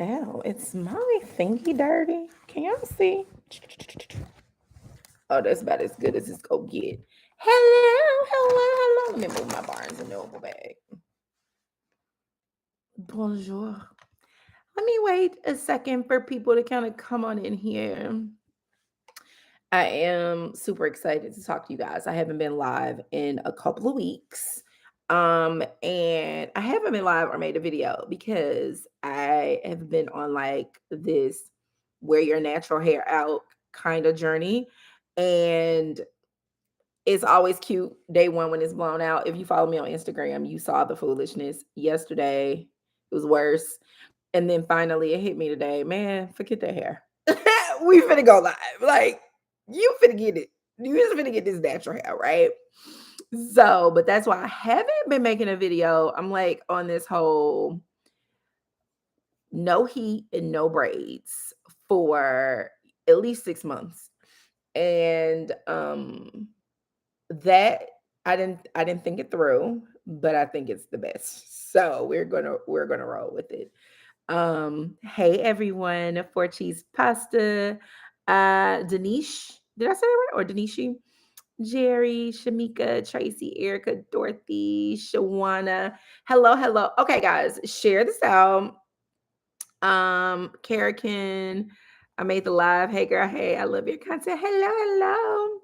Ow, it's my thingy dirty. Can y'all see? Oh, that's about as good as it's gonna get. Hello, hello, hello. Let me move my Barnes and Noble bag. Bonjour. Let me wait a second for people to kind of come on in here. I am super excited to talk to you guys. I haven't been live in a couple of weeks. And I haven't been live or made a video because I have been on like this wear your natural hair out kind of journey. And it's always cute day one when it's blown out. If you follow me on Instagram, you saw the foolishness yesterday. It was worse. And then finally it hit me today. Man, forget that hair. We finna go live. Like, you finna get it. You just finna get this natural hair, right? So, but that's why I haven't been making a video. I'm like on this whole no heat and no braids for at least 6 months. And that I didn't think it through, but I think it's the best. So we're gonna roll with it. Hey everyone, four cheese pasta. Denish, did I say that right? Or Denishi? Jerry, Shamika, Tracy, Erica, Dorothy, Shawana. Hello, hello. Okay, guys, share this out. Karakin, I made the live. Hey girl, hey, I love your content. Hello,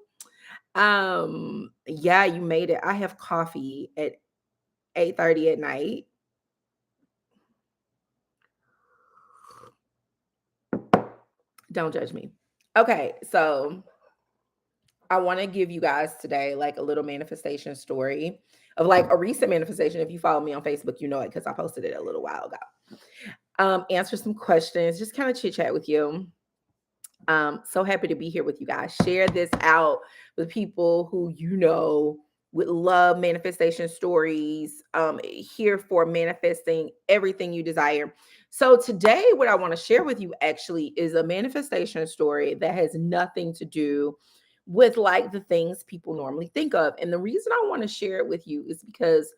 hello. Yeah, you made it. I have coffee at 8:30 at night. Don't judge me. Okay, so I want to give you guys today like a little manifestation story of like a recent manifestation. If you follow me on Facebook, you know it because I posted it a little while ago. Answer some questions, just kind of chit chat with you. So happy to be here with you guys. Share this out with people who you know would love manifestation stories. Here for manifesting everything you desire. So today, what I want to share with you actually is a manifestation story that has nothing to do with like the things people normally think of. And the reason I want to share it with you is because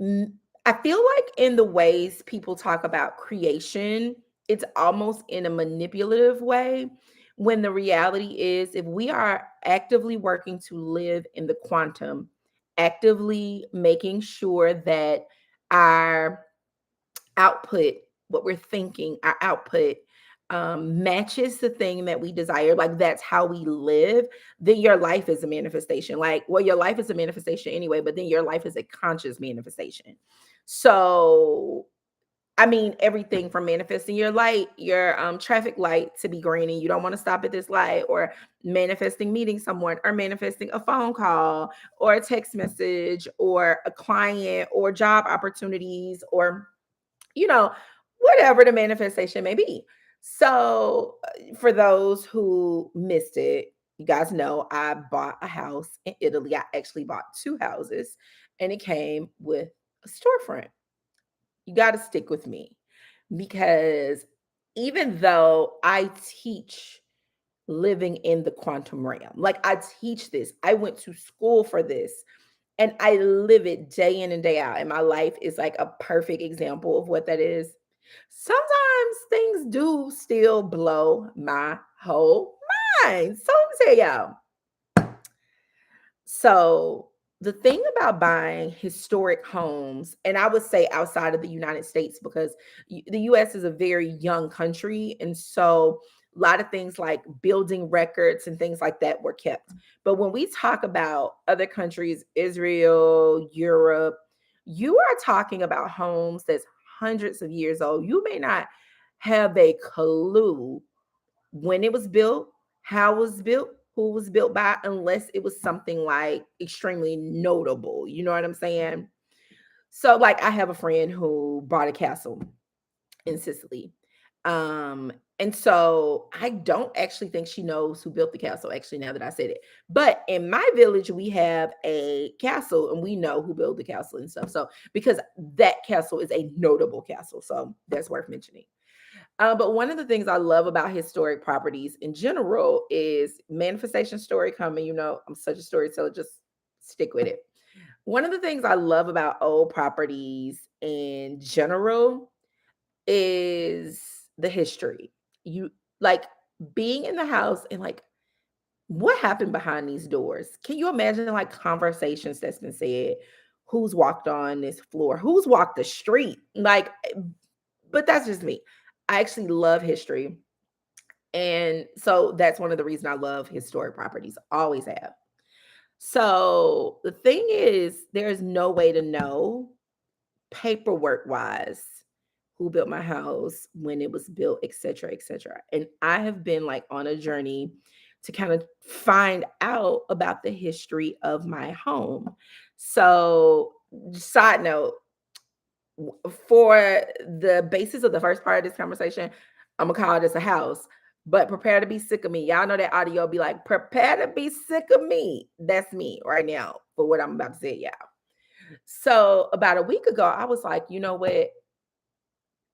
I feel like in the ways people talk about creation, it's almost in a manipulative way. When the reality is, if we are actively working to live in the quantum, actively making sure that our output, what we're thinking, our output matches the thing that we desire, like that's how we live, then your life is a manifestation. Like, well, your life is a manifestation anyway, but then your life is a conscious manifestation. So, I mean, everything from manifesting your light, your traffic light to be green and you don't want to stop at this light, or manifesting meeting someone, or manifesting a phone call, or a text message, or a client, or job opportunities, or whatever the manifestation may be. So, for those who missed it, you guys know I bought a house in Italy. I actually bought two houses, and it came with a storefront. You got to stick with me because even though I teach living in the quantum realm, like I teach this, I went to school for this, and I live it day in and day out. And my life is like a perfect example of what that is. Sometimes things do still blow my whole mind. So let me tell y'all. So the thing about buying historic homes, and I would say outside of the United States, because the US is a very young country. And so a lot of things like building records and things like that were kept. But when we talk about other countries, Israel, Europe, you are talking about homes that's hundreds of years old. You may not have a clue when it was built, how it was built, who it was built by, unless it was something like extremely notable. You know what I'm saying? So, like, I have a friend who bought a castle in Sicily. And so I don't actually think she knows who built the castle, actually, now that I said it. But in my village, we have a castle and we know who built the castle and stuff. So, because that castle is a notable castle. So, that's worth mentioning. But one of the things I love about historic properties in general is manifestation story coming. I'm such a storyteller, just stick with it. One of the things I love about old properties in general, is the history. You like being in the house and like what happened behind these doors? Can you imagine like conversations that's been said? Who's walked on this floor? Who's walked the street? Like, but that's just me. I actually love history. And so that's one of the reasons I love historic properties. Always have. So the thing is, there's no way to know paperwork wise who built my house, when it was built, etc., etc. And I have been like on a journey to kind of find out about the history of my home. So, side note, for the basis of the first part of this conversation, I'm gonna call this a house. But prepare to be sick of me. Y'all know that audio be like, prepare to be sick of me. That's me right now for what I'm about to say, y'all. So about a week ago, I was like, you know what?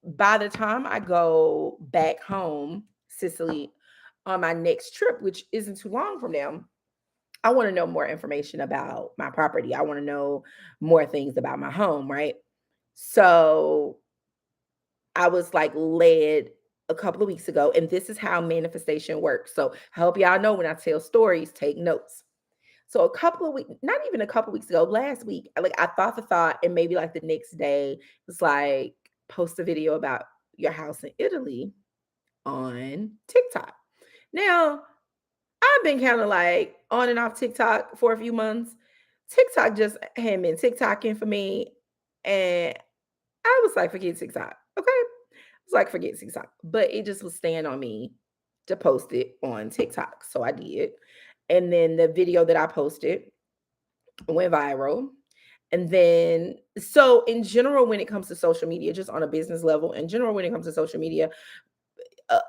By the time I go back home, Sicily, on my next trip, which isn't too long from now, I want to know more information about my property. I want to know more things about my home, right? So I was like led a couple of weeks ago, and this is how manifestation works. So I hope y'all know when I tell stories, take notes. So a couple of weeks, not even a couple weeks ago, last week, like I thought the thought, and maybe like the next day was like post a video about your house in Italy on TikTok. Now, I've been kind of like on and off TikTok for a few months. TikTok just had been TikToking for me. And I was like, forget TikTok. Okay. I was like, forget TikTok. But it just was staying on me to post it on TikTok. So I did. And then the video that I posted went viral. And then, so in general, when it comes to social media, just on a business level, in general, when it comes to social media,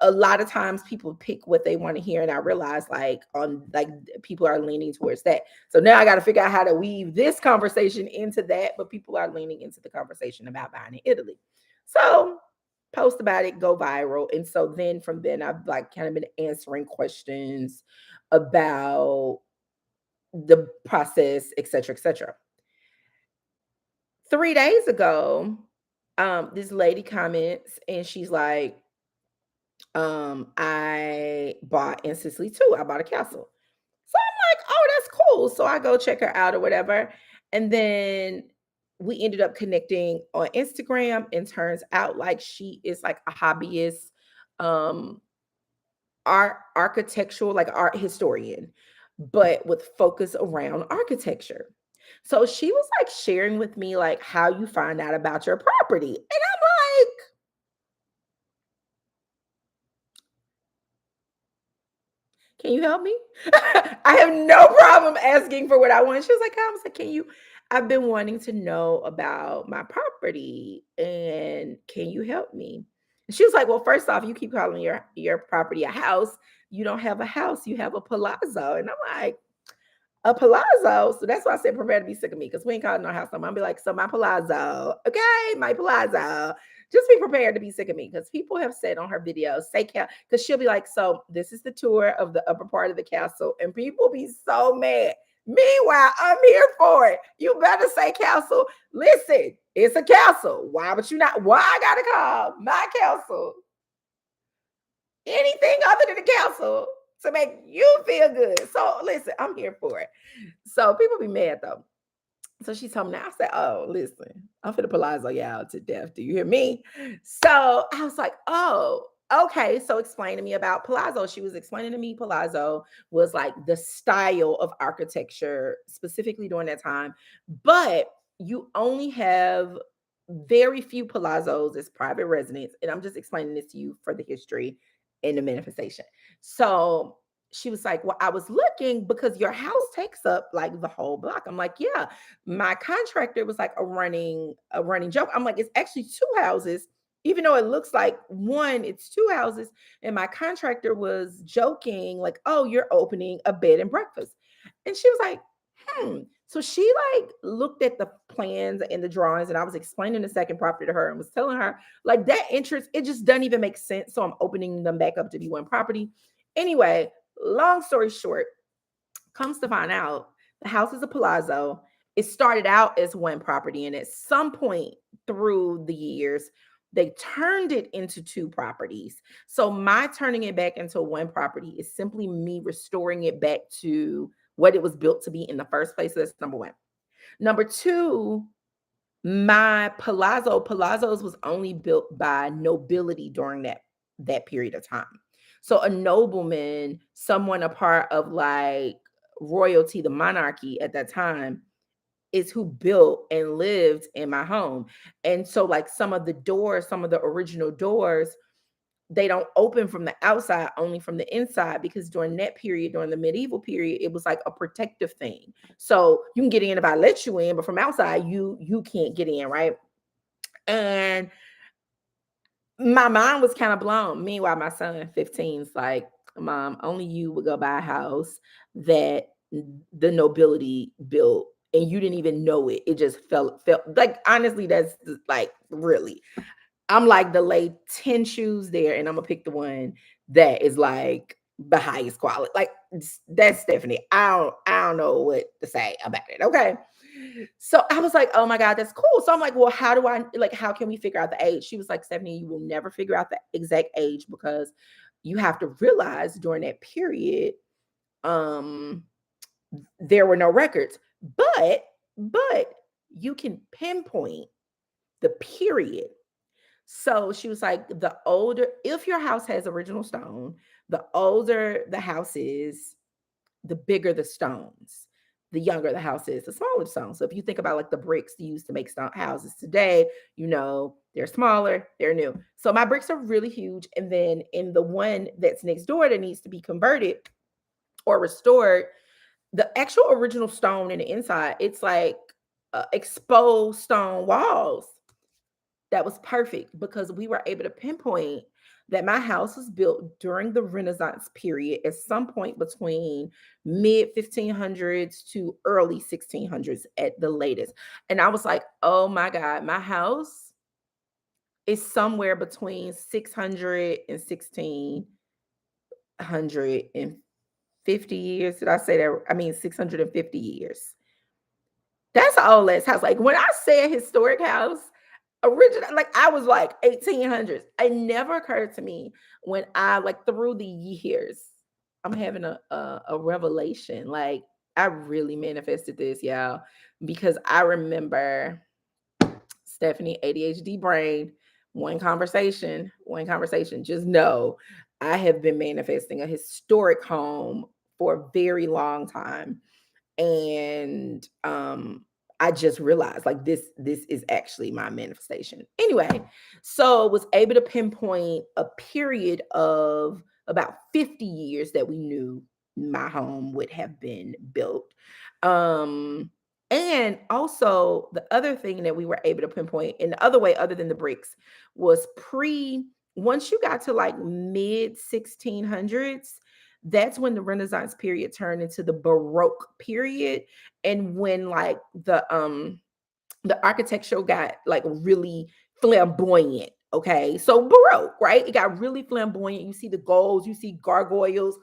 a lot of times people pick what they want to hear. And I realize like on like people are leaning towards that. So now I got to figure out how to weave this conversation into that. But people are leaning into the conversation about buying in Italy. So post about it, go viral. And so then from then I've like kind of been answering questions about the process, et cetera, et cetera. 3 days ago, this lady comments and she's like, I bought in Sicily too. I bought a castle. So I'm like, oh, that's cool. So I go check her out or whatever. And then we ended up connecting on Instagram, and turns out like she is like a hobbyist, um, art architectural, like art historian, but with focus around architecture. So she was like sharing with me like how you find out about your property. And I'm like, can you help me? I have no problem asking for what I want. She was like, I was like, can you? I've been wanting to know about my property, and can you help me? And she was like, well, first off, you keep calling your property a house. You don't have a house. You have a palazzo. And I'm like, a palazzo. So that's why I said prepare to be sick of me, because we ain't calling no house. I'm gonna be like, so my palazzo, okay, my palazzo. Just be prepared to be sick of me, because people have said on her videos, say because she'll be like, so this is the tour of the upper part of the castle, and people be so mad. Meanwhile, I'm here for it. You better say castle. Listen, it's a castle. Why would you not? Why I gotta call my castle anything other than the council to make you feel good? So listen, I'm here for it. So people be mad though. So she told me now. I said, oh, listen, I'm finna palazzo y'all to death. Do you hear me? So I was like, oh, okay. So explain to me about palazzo. She was explaining to me palazzo was like the style of architecture, specifically during that time. But you only have very few palazzos as private residence. And I'm just explaining this to you for the history and the manifestation. So she was like, well, I was looking because your house takes up like the whole block. I'm like, yeah. My contractor was like a running joke. I'm like, it's actually two houses, even though it looks like one, it's two houses. And my contractor was joking, like, oh, you're opening a bed and breakfast. And she was like, so she like looked at the plans and the drawings, and I was explaining the second property to her and was telling her like that entrance, it just doesn't even make sense. So I'm opening them back up to be one property. Anyway, long story short, comes to find out the house is a palazzo. It started out as one property, and at some point through the years, They turned it into two properties. So my turning it back into one property is simply me restoring it back to what it was built to be in the first place. So that's number one. Number two, my palazzos was only built by nobility during that period of time. So a nobleman, someone a part of like royalty, the monarchy at that time, is who built and lived in my home. And so like some of the doors, some of the original doors, they don't open from the outside, only from the inside, because during that period, during the medieval period, it was like a protective thing. So you can get in if I let you in, but from outside, you can't get in, right? And my mind was kind of blown. Meanwhile, my son, 15, is like, Mom, only you would go buy a house that the nobility built, and you didn't even know it. It just felt like, honestly, that's like really. I'm like the lay 10 shoes there, and I'm gonna pick the one that is like the highest quality. Like that's Stephanie. I don't know what to say about it. Okay. So I was like, oh my God, that's cool. So I'm like, well, how do I like how can we figure out the age? She was like, Stephanie, you will never figure out the exact age because you have to realize during that period, um, there were no records. But you can pinpoint the period. So she was like, the older, if your house has original stone, the older the house is, the bigger the stones. The younger the house is, the smaller the stones. So if you think about like the bricks used to make stone houses today, they're smaller, they're new. So my bricks are really huge. And then in the one that's next door that needs to be converted or restored, the actual original stone in the inside, it's like exposed stone walls. That was perfect because we were able to pinpoint that my house was built during the Renaissance period at some point between mid 1500s to early 1600s at the latest. And I was like, oh my God, my house is somewhere between 600 and 1650 years. Did I say that? I mean, 650 years. That's an old ass house. Like when I say a historic house, original, like I was like 1800s. It never occurred to me when I like through the years, I'm having a revelation. Like I really manifested this, y'all, because I remember Stephanie, ADHD brain, one conversation. Just know I have been manifesting a historic home for a very long time, and I just realized like this is actually my manifestation. Anyway, so was able to pinpoint a period of about 50 years that we knew my home would have been built. And also the other thing that we were able to pinpoint in the other way other than the bricks was pre once you got to like mid 1600s, that's when the Renaissance period turned into the Baroque period, and when like the architecture got like really flamboyant. Okay, so Baroque, right? It got really flamboyant. You see the golds, you see gargoyles.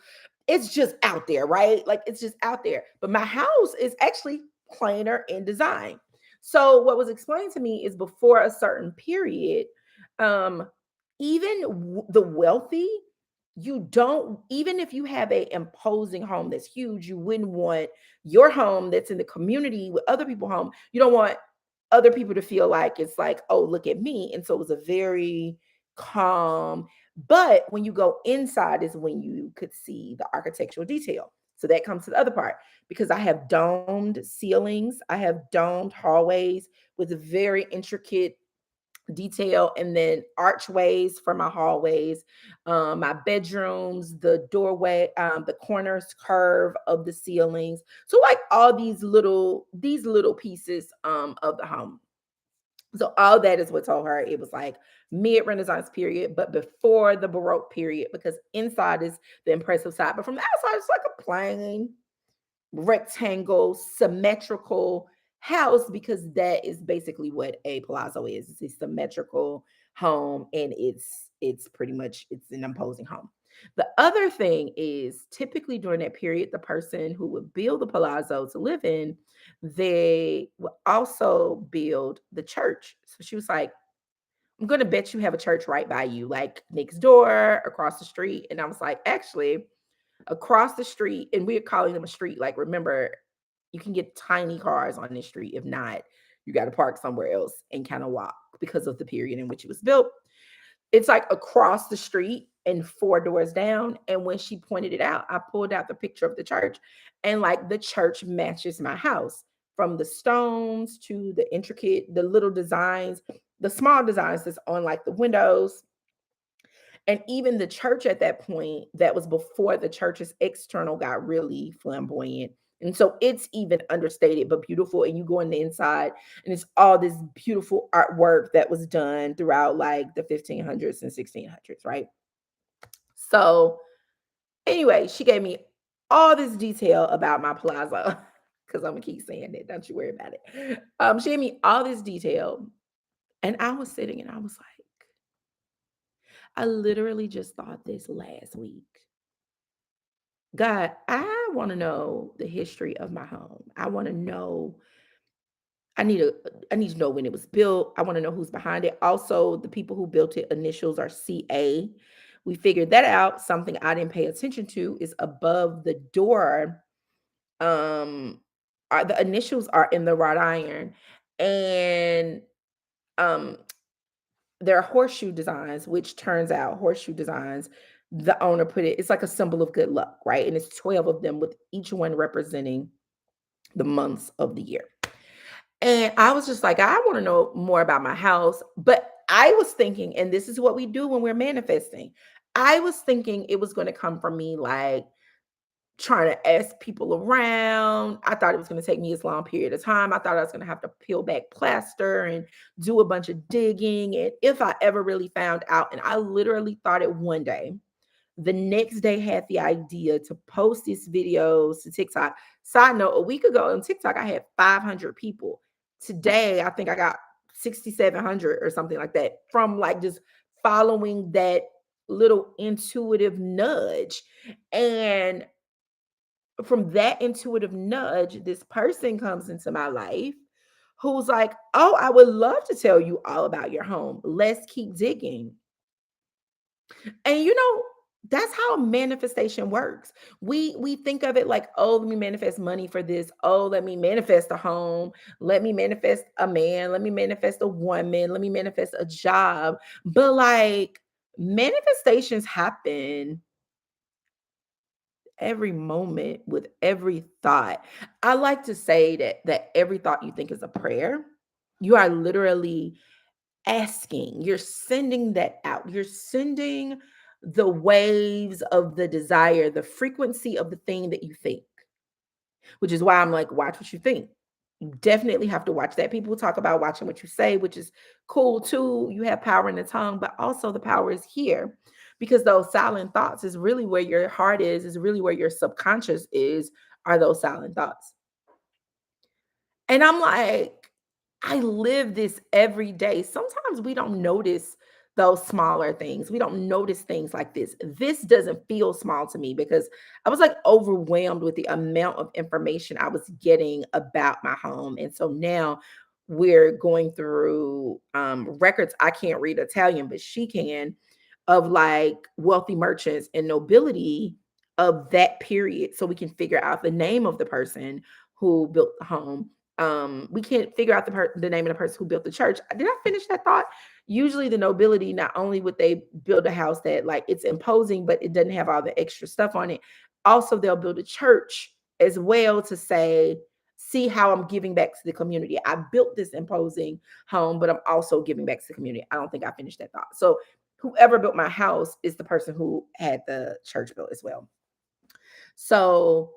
It's just out there, right? Like it's just out there. But my house is actually plainer in design. So what was explained to me is before a certain period, um, even the wealthy, you don't, even if you have a imposing home that's huge, you wouldn't want your home that's in the community with other people's home. You don't want other people to feel like it's like, oh, look at me. And so it was a very calm. But when you go inside is when you could see the architectural detail. So that comes to the other part because I have domed ceilings, I have domed hallways with very intricate detail, and then archways for my hallways, my bedrooms, the doorway, the corners curve of the ceilings. So like all these little pieces of the home. So all that is what told her it was like mid Renaissance period, but before the Baroque period, because inside is the impressive side, but from the outside it's like a plain rectangle, symmetrical house, because that is basically what a palazzo is. It's a symmetrical home, and it's pretty much it's an imposing home. The other thing is typically during that period, the person who would build the palazzo to live in, they would also build the church. So she was like, I'm going to bet you have a church right by you, like next door, across the street. And I was like, actually, across the street, and we're calling them a street. Like, remember, you can get tiny cars on this street. If not, you got to park somewhere else and kind of walk because of the period in which it was built. It's like across the street and four doors down. And when she pointed it out, I pulled out the picture of the church, and like the church matches my house, from the stones to the intricate, the little designs, the small designs that's on like the windows. And even the church at that point, that was before the church's external got really flamboyant. And so it's even understated but beautiful. And you go in the inside, and it's all this beautiful artwork that was done throughout like the 1500s and 1600s, right? So, anyway, she gave me all this detail about my plaza because I'm gonna keep saying it. Don't you worry about it. She gave me all this detail, and I was sitting and I was like, I literally just thought this last week. God, I want to know the history of my home. I want to know. I need a. I need to know when it was built. I want to know who's behind it. Also, the people who built it initials are CA. We figured that out. Something I didn't pay attention to is above the door. Are the initials are in the wrought iron, and um, there are horseshoe designs, which turns out horseshoe designs, the owner put it, it's like a symbol of good luck, right? And it's 12 of them with each one representing the months of the year. And I was just like, I want to know more about my house. But I was thinking, and this is what we do when we're manifesting. I was thinking it was going to come from me like trying to ask people around. I thought it was going to take me this long period of time. I thought I was going to have to peel back plaster and do a bunch of digging. And if I ever really found out, and I literally thought it one day, the next day had the idea to post these videos to TikTok. Side note, a week ago on TikTok, I had 500 people. Today, I think I got 6,700 or something like that from like just following that little intuitive nudge. And from that intuitive nudge, this person comes into my life who's like, oh, I would love to tell you all about your home. Let's keep digging. And that's how manifestation works. We think of it like, oh, let me manifest money for this. Oh, let me manifest a home. Let me manifest a man. Let me manifest a woman. Let me manifest a job. But like manifestations happen every moment with every thought. I like to say that every thought you think is a prayer. You are literally asking, you're sending that out. You're sending the waves of the desire, the frequency of the thing that you think, which is why I'm like, watch what you think. You definitely have to watch that. People talk about watching what you say, which is cool too. You have power in the tongue, but also the power is here, because those silent thoughts is really where your heart is really where your subconscious is, are those silent thoughts. And I'm like, I live this every day. Sometimes we don't notice those smaller things. We don't notice things like this. This doesn't feel small to me because I was like overwhelmed with the amount of information I was getting about my home. And so now we're going through records. I can't read Italian, but she can, of like wealthy merchants and nobility of that period. So we can figure out the name of the person who built the home. We can't figure out the name of the person who built the church. Did I finish that thought? Usually the nobility, not only would they build a house that like it's imposing, but it doesn't have all the extra stuff on it. Also, they'll build a church as well to say, see how I'm giving back to the community. I built this imposing home, but I'm also giving back to the community. I don't think I finished that thought. So whoever built my house is the person who had the church built as well. So,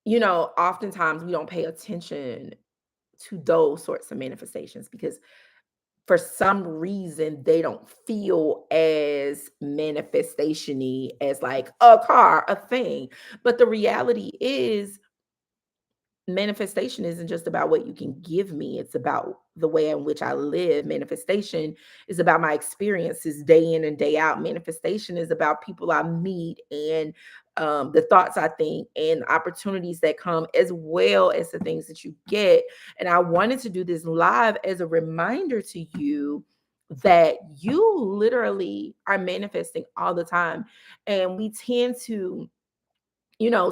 oftentimes we don't pay attention to those sorts of manifestations because for some reason they don't feel as manifestation-y as like a car, a thing. But the reality is manifestation isn't just about what you can give me. It's about the way in which I live. Manifestation is about my experiences day in and day out. Manifestation is about people I meet and the thoughts I think and opportunities that come, as well as the things that you get. And I wanted to do this live as a reminder to you that you literally are manifesting all the time. And we tend to,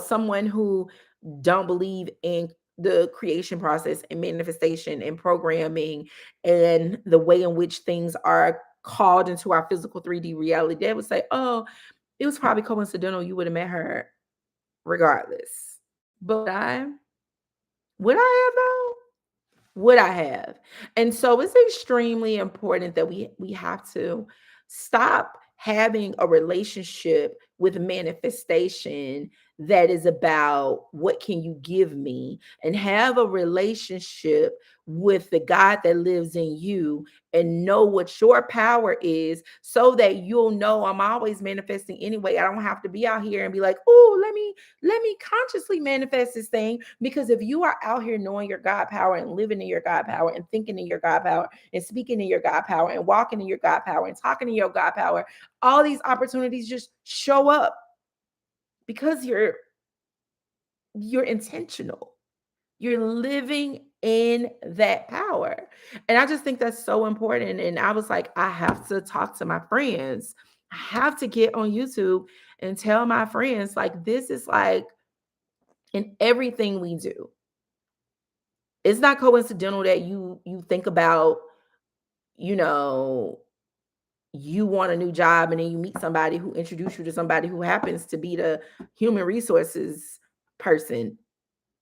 someone who don't believe in the creation process and manifestation and programming and the way in which things are called into our physical 3D reality, they would say, oh, it was probably coincidental. You would have met her regardless. But would I have though? Would I have? And so it's extremely important that we have to stop having a relationship with manifestation that is about what can you give me, and have a relationship with the God that lives in you and know what your power is, so that you'll know I'm always manifesting anyway. I don't have to be out here and be like, oh, let me consciously manifest this thing. Because if you are out here knowing your God power and living in your God power and thinking in your God power and speaking in your God power and walking in your God power and talking in your God power, all these opportunities just show up because you're intentional. You're living in that power. And I just think that's so important. And I was like, I have to talk to my friends. I have to get on YouTube and tell my friends, like, this is like in everything we do. It's not coincidental that you think about, you know, you want a new job and then you meet somebody who introduced you to somebody who happens to be the human resources person.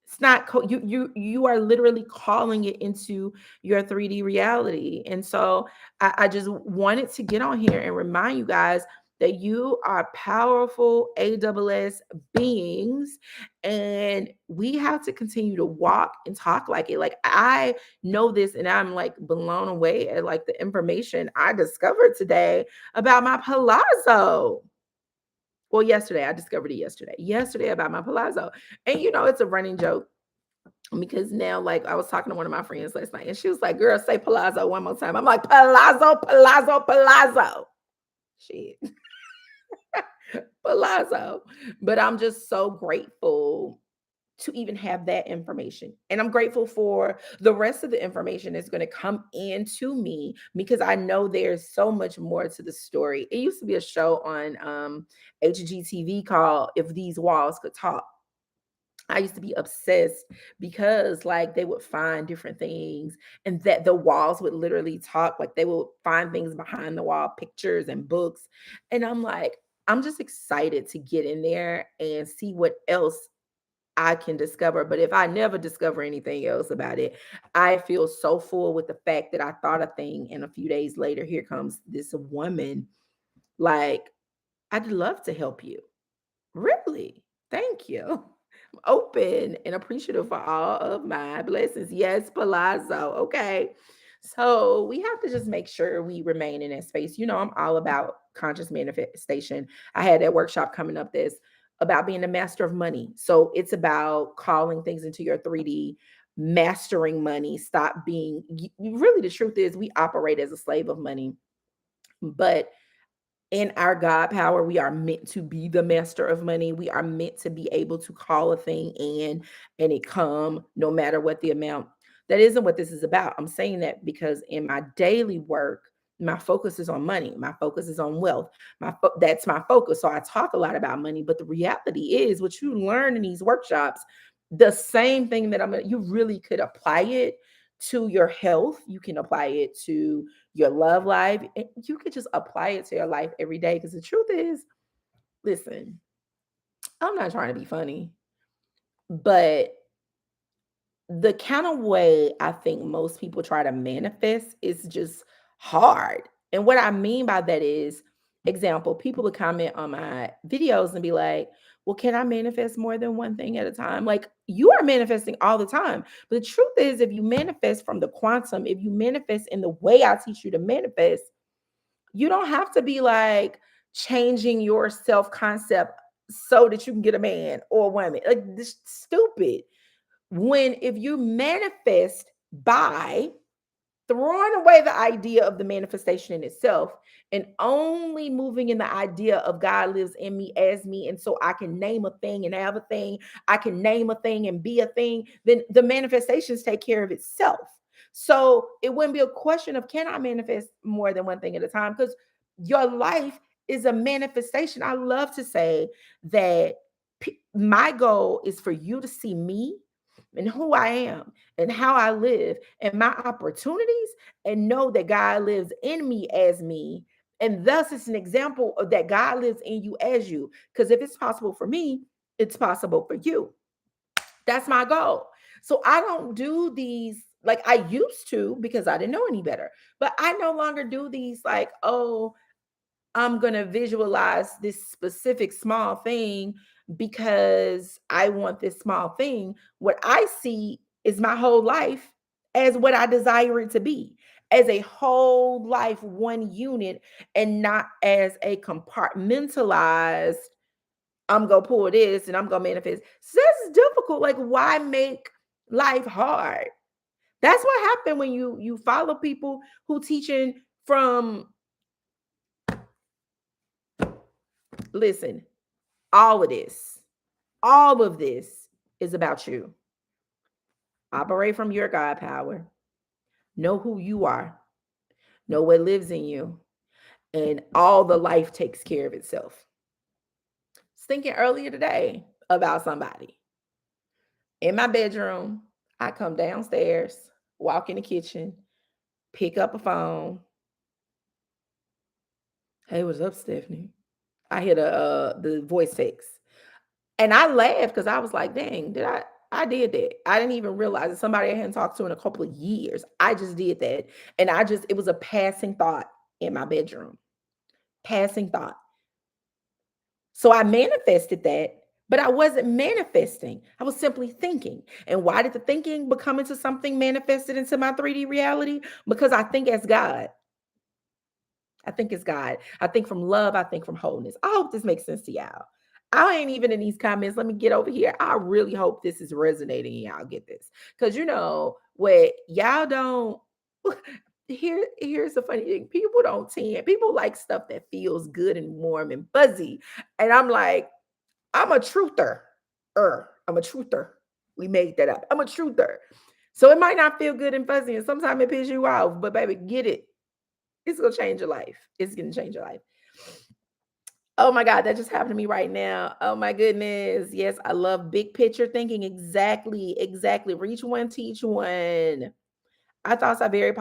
It's not you are literally calling it into your 3D reality. And so I just wanted to get on here and remind you guys that you are powerful AWS beings, and we have to continue to walk and talk like it. Like, I know this, and I'm like blown away at like the information I discovered today about my palazzo. Well, yesterday, I discovered it yesterday about my palazzo. And it's a running joke, because now, like, I was talking to one of my friends last night and she was like, girl, say palazzo one more time. I'm like, palazzo, palazzo, palazzo. Shit. Palazzo. But I'm just so grateful to even have that information. And I'm grateful for the rest of the information that's going to come into me, because I know there's so much more to the story. It used to be a show on HGTV called If These Walls Could Talk. I used to be obsessed, because like they would find different things, and that the walls would literally talk. Like, they would find things behind the wall, pictures and books. And I'm like, I'm just excited to get in there and see what else I can discover. But if I never discover anything else about it, I feel so full with the fact that I thought a thing and a few days later, here comes this woman. Like, I'd love to help you. Really? Thank you. I'm open and appreciative for all of my blessings. Yes, Palazzo. Okay. So we have to just make sure we remain in that space. I'm all about conscious manifestation. I had that workshop coming up that's about being a master of money. So it's about calling things into your 3D, mastering money. Stop being, really, the truth is, we operate as a slave of money. But in our God power, we are meant to be the master of money. We are meant to be able to call a thing in and it come, no matter what the amount. That isn't what this is about. I'm saying that because in my daily work, my focus is on money. My focus is on wealth. That's my focus. So I talk a lot about money, but the reality is, what you learn in these workshops, the same thing that you really could apply it to your health. You can apply it to your love life. You could just apply it to your life every day. Because the truth is, listen, I'm not trying to be funny, but the kind of way I think most people try to manifest is just hard. And what I mean by that is, example, people would comment on my videos and be like, well, can I manifest more than one thing at a time? Like, you are manifesting all the time. But the truth is, if you manifest from the quantum, if you manifest in the way I teach you to manifest, you don't have to be like changing your self concept so that you can get a man or a woman. Like, this stupid. When if you manifest by throwing away the idea of the manifestation in itself and only moving in the idea of God lives in me as me, and so I can name a thing and have a thing, I can name a thing and be a thing, then the manifestations take care of itself. So it wouldn't be a question of can I manifest more than one thing at a time? Because your life is a manifestation. I love to say that my goal is for you to see me and who I am and how I live and my opportunities and know that God lives in me as me. And thus, it's an example of that God lives in you as you. Because if it's possible for me, it's possible for you. That's my goal. So I don't do these like I used to because I didn't know any better. But I no longer do these like, oh, I'm going to visualize this specific small thing because I want this small thing. What I see is my whole life as what I desire it to be, as a whole life, one unit, and not as a compartmentalized I'm gonna pull this and I'm gonna manifest. So that's difficult. Like, why make life hard? That's what happened when you follow people who teaching from listen, all of this is about you. Operate from your God power. Know who you are. Know what lives in you. And all the life takes care of itself. I was thinking earlier today about somebody in my bedroom. I come downstairs, walk in the kitchen, pick up a phone. Hey, what's up, Stephanie? I hit the voice text, and I laughed because I was like, "Dang, did I did that? I didn't even realize it. Somebody I hadn't talked to in a couple of years. I just did that, and it was a passing thought in my bedroom, passing thought. So I manifested that, but I wasn't manifesting. I was simply thinking. And why did the thinking become into something manifested into my 3D reality? Because I think as God. I think it's God. I think from love. I think from wholeness. I hope this makes sense to y'all. I ain't even in these comments. Let me get over here. I really hope this is resonating and y'all get this. Because you know what y'all don't here's the funny thing. People like stuff that feels good and warm and fuzzy. And I'm like, I'm a truther. I'm a truther. We made that up. I'm a truther. So it might not feel good and fuzzy, and sometimes it pisses you off, but baby, get it. It's gonna change your life. It's gonna change your life. Oh my God, that just happened to me right now. Oh my goodness. Yes, I love big picture thinking. Exactly, exactly. Reach one, teach one. Our thoughts are very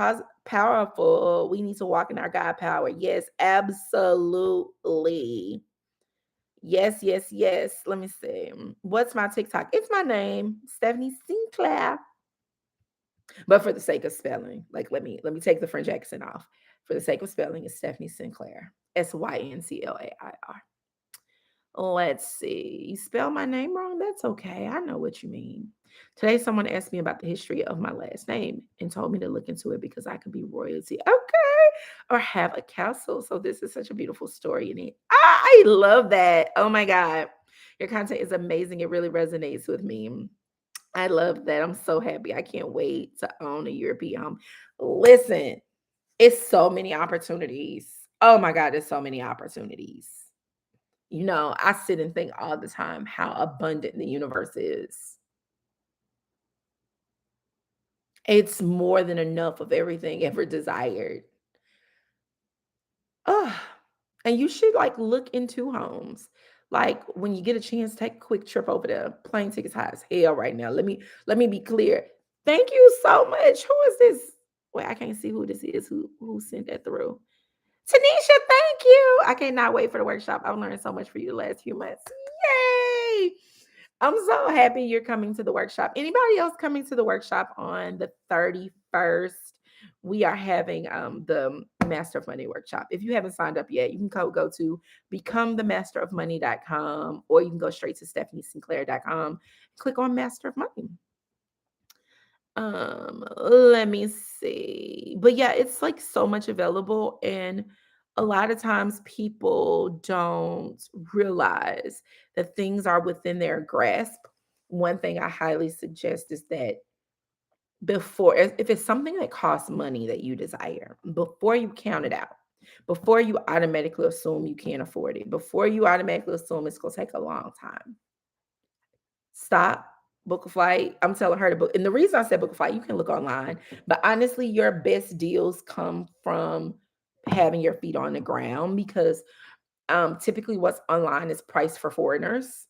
powerful. We need to walk in our God power. Yes, absolutely. Yes, yes, yes. Let me see. What's my TikTok? It's my name, Stephanie Sinclair. But for the sake of spelling, like let me take the French accent off. For the sake of spelling, it's Stephanie Sinclair. Synclair. Let's see. You spell my name wrong? That's okay. I know what you mean. Today, someone asked me about the history of my last name and told me to look into it because I could be royalty. Okay. Or have a castle. So, this is such a beautiful story in it. I love that. Oh my God. Your content is amazing. It really resonates with me. I love that. I'm so happy. I can't wait to own a European home. Listen, it's so many opportunities. Oh my God, there's so many opportunities. I sit and think all the time how abundant the universe is. It's more than enough of everything ever desired. Oh, and you should like look into homes. Like when you get a chance, take a quick trip over there. Plane tickets high as hell right now. Let me be clear. Thank you so much. Who is this? Wait, I can't see who this is. Who sent that through? Tanisha, thank you. I cannot wait for the workshop. I've learned so much for you the last few months. Yay! I'm so happy you're coming to the workshop. Anybody else coming to the workshop on the 31st? We are having the Master of Money workshop. If you haven't signed up yet, you can go to becomethemasterofmoney.com or you can go straight to stephaniesinclair.com. Click on Master of Money. Let me see. But yeah, it's like so much available, and a lot of times people don't realize that things are within their grasp. One thing I highly suggest is that before if it's something that costs money that you desire, before you count it out, before you automatically assume you can't afford it, before you automatically assume it's going to take a long time, stop, book a flight. I'm telling her to book. And the reason I said book a flight, you can look online, but honestly, your best deals come from having your feet on the ground because typically what's online is priced for foreigners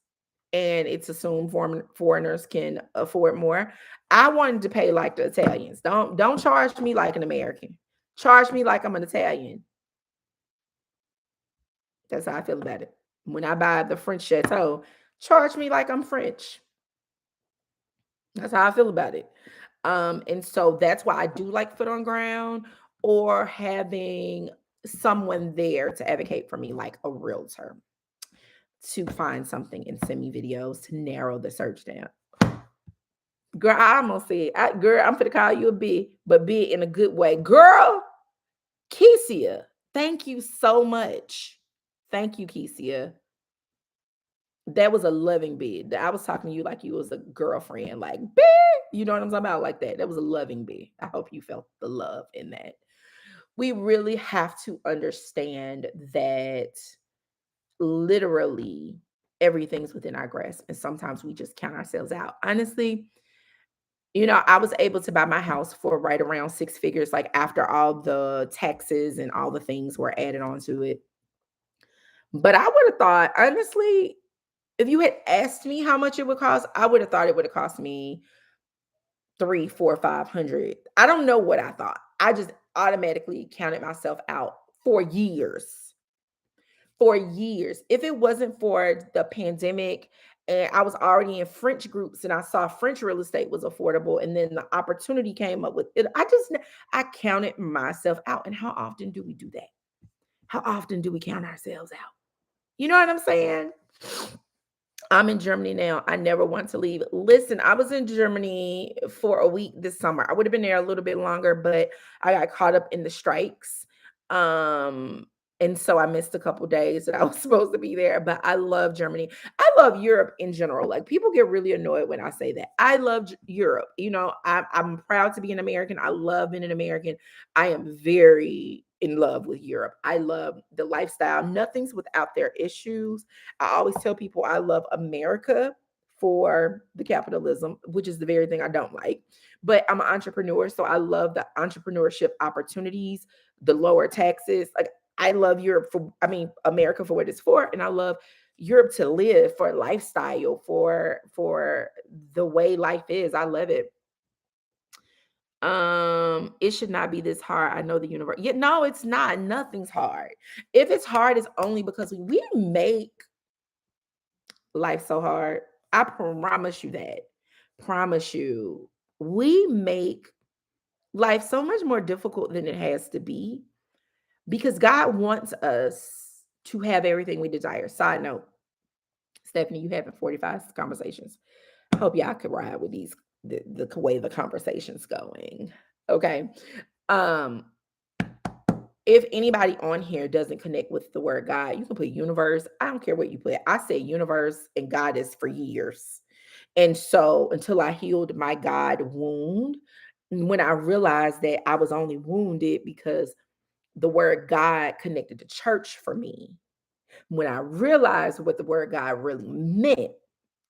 and it's assumed foreigners can afford more. I wanted to pay like the Italians. Don't charge me like an American. Charge me like I'm an Italian. That's how I feel about it. When I buy the French chateau, charge me like I'm French. That's how I feel about it. And so that's why I do like foot on ground or having someone there to advocate for me, like a realtor, to find something and send me videos to narrow the search down. Girl, I almost said, girl, I'm finna call you a B, but B in a good way. Girl, Kesia, thank you so much. Thank you, Kesia. That was a loving bid. I was talking to you like you was a girlfriend, like bid. You know what I'm talking about? Like that. That was a loving bid. I hope you felt the love in that. We really have to understand that literally everything's within our grasp. And sometimes we just count ourselves out. Honestly, I was able to buy my house for right around six figures, like after all the taxes and all the things were added onto it. But I would have thought, honestly, if you had asked me how much it would cost, I would have thought it would have cost me three, four, 500. I don't know what I thought. I just automatically counted myself out for years. For years. If it wasn't for the pandemic and I was already in French groups and I saw French real estate was affordable and then the opportunity came up with it, I counted myself out. And how often do we do that? How often do we count ourselves out? You know what I'm saying? I'm in Germany now. I never want to leave. Listen, I was in Germany for a week this summer. I would have been there a little bit longer, but I got caught up in the strikes. Um, and so I missed a couple days that I was supposed to be there. But I love Germany. I love Europe in general. Like people get really annoyed when I say that. I love Europe. I'm proud to be an American. I love being an American. I am very in love with Europe. I love the lifestyle. Nothing's without their issues. I always tell people I love America for the capitalism, which is the very thing I don't like. But I'm an entrepreneur, so I love the entrepreneurship opportunities, the lower taxes. Like I love America for what it's for, and I love Europe to live for lifestyle, for the way life is. I love it. It should not be this hard. I know the universe. Yeah, no, it's not. Nothing's hard. If it's hard, it's only because we make life so hard. I promise you that. Promise you. We make life so much more difficult than it has to be because God wants us to have everything we desire. Side note, Stephanie, you having 45 conversations. I hope y'all could ride with the way the conversation's going. Okay. Um, if anybody on here doesn't connect with the word God, you can put universe. I don't care what you put. I say universe and goddess for years. And so until I healed my God wound, when I realized that I was only wounded because the word God connected to church for me, when I realized what the word God really meant,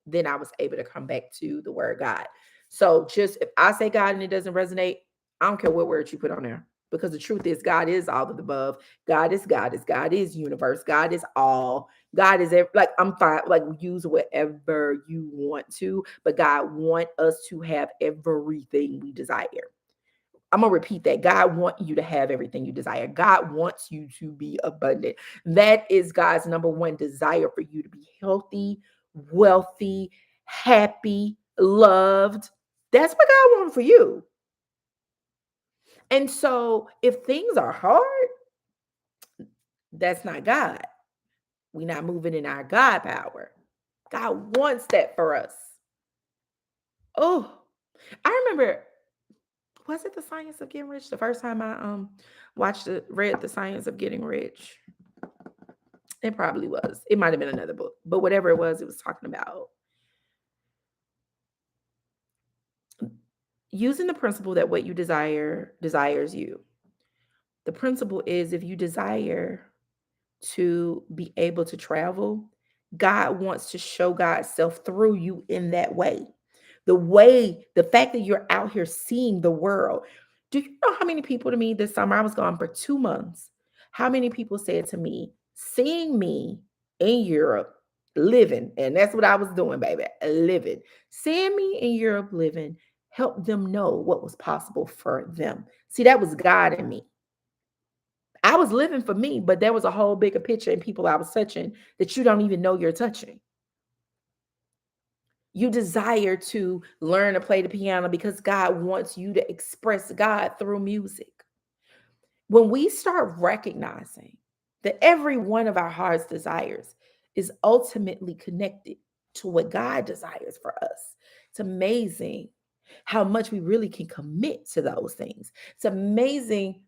then I was able to come back to the word God. So just if I say God and it doesn't resonate, I don't care what word you put on there. Because the truth is, God is all of the above. God is universe. God is all. God is like I'm fine. Like use whatever you want to, but God want us to have everything we desire. I'm gonna repeat that. God wants you to have everything you desire. God wants you to be abundant. That is God's number one desire for you to be healthy, wealthy, happy, loved. That's what God wants for you. And so if things are hard, that's not God. We're not moving in our God power. God wants that for us. Oh, I remember, was it The Science of Getting Rich? The first time I read The Science of Getting Rich. It probably was. It might have been another book, but whatever it was talking about using the principle that what you desire desires you. The principle is if you desire to be able to travel, God wants to show God's self through you in that way. The fact that you're out here seeing the world. Do you know how many people to me this summer? I was gone for 2 months. How many people said to me, seeing me in Europe living, and that's what I was doing, baby, living. Seeing me in Europe living helped them know what was possible for them. See, that was God in me. I was living for me, but there was a whole bigger picture in people I was touching that you don't even know you're touching. You desire to learn to play the piano because God wants you to express God through music. When we start recognizing that every one of our heart's desires is ultimately connected to what God desires for us, it's amazing how much we really can commit to those things. It's amazing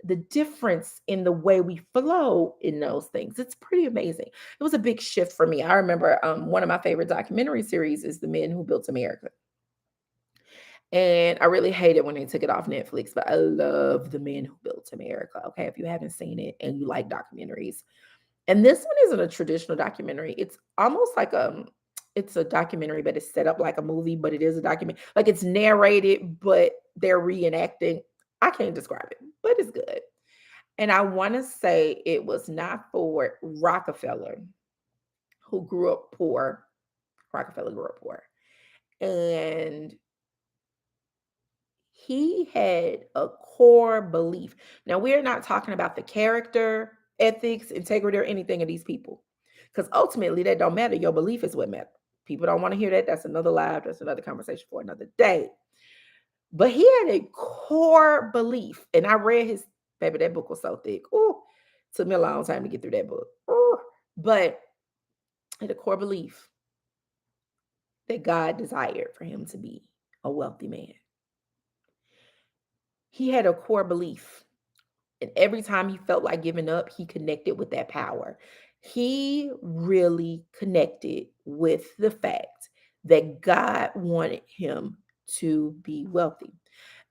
the difference in the way we flow in those things. It's pretty amazing. It was a big shift for me. I remember one of my favorite documentary series is The Men Who Built America. And I really hate it when they took it off Netflix, but I love The Men Who Built America. Okay, if you haven't seen it and you like documentaries. And this one isn't a traditional documentary. It's almost like it's a documentary, but it's set up like a movie, but it is a document. Like it's narrated, but they're reenacting. I can't describe it, but it's good. And I want to say it was not for Rockefeller, who grew up poor. Rockefeller grew up poor. And he had a core belief. Now, we're not talking about the character, ethics, integrity, or anything of these people. Because ultimately, that don't matter. Your belief is what matters. People don't want to hear that. That's another live. That's another conversation for another day. But he had a core belief. And I read his, baby, that book was so thick. Ooh, took me a long time to get through that book. Ooh. But he had a core belief that God desired for him to be a wealthy man. He had a core belief. And every time he felt like giving up, he connected with that power. He really connected with the fact that God wanted him to be wealthy.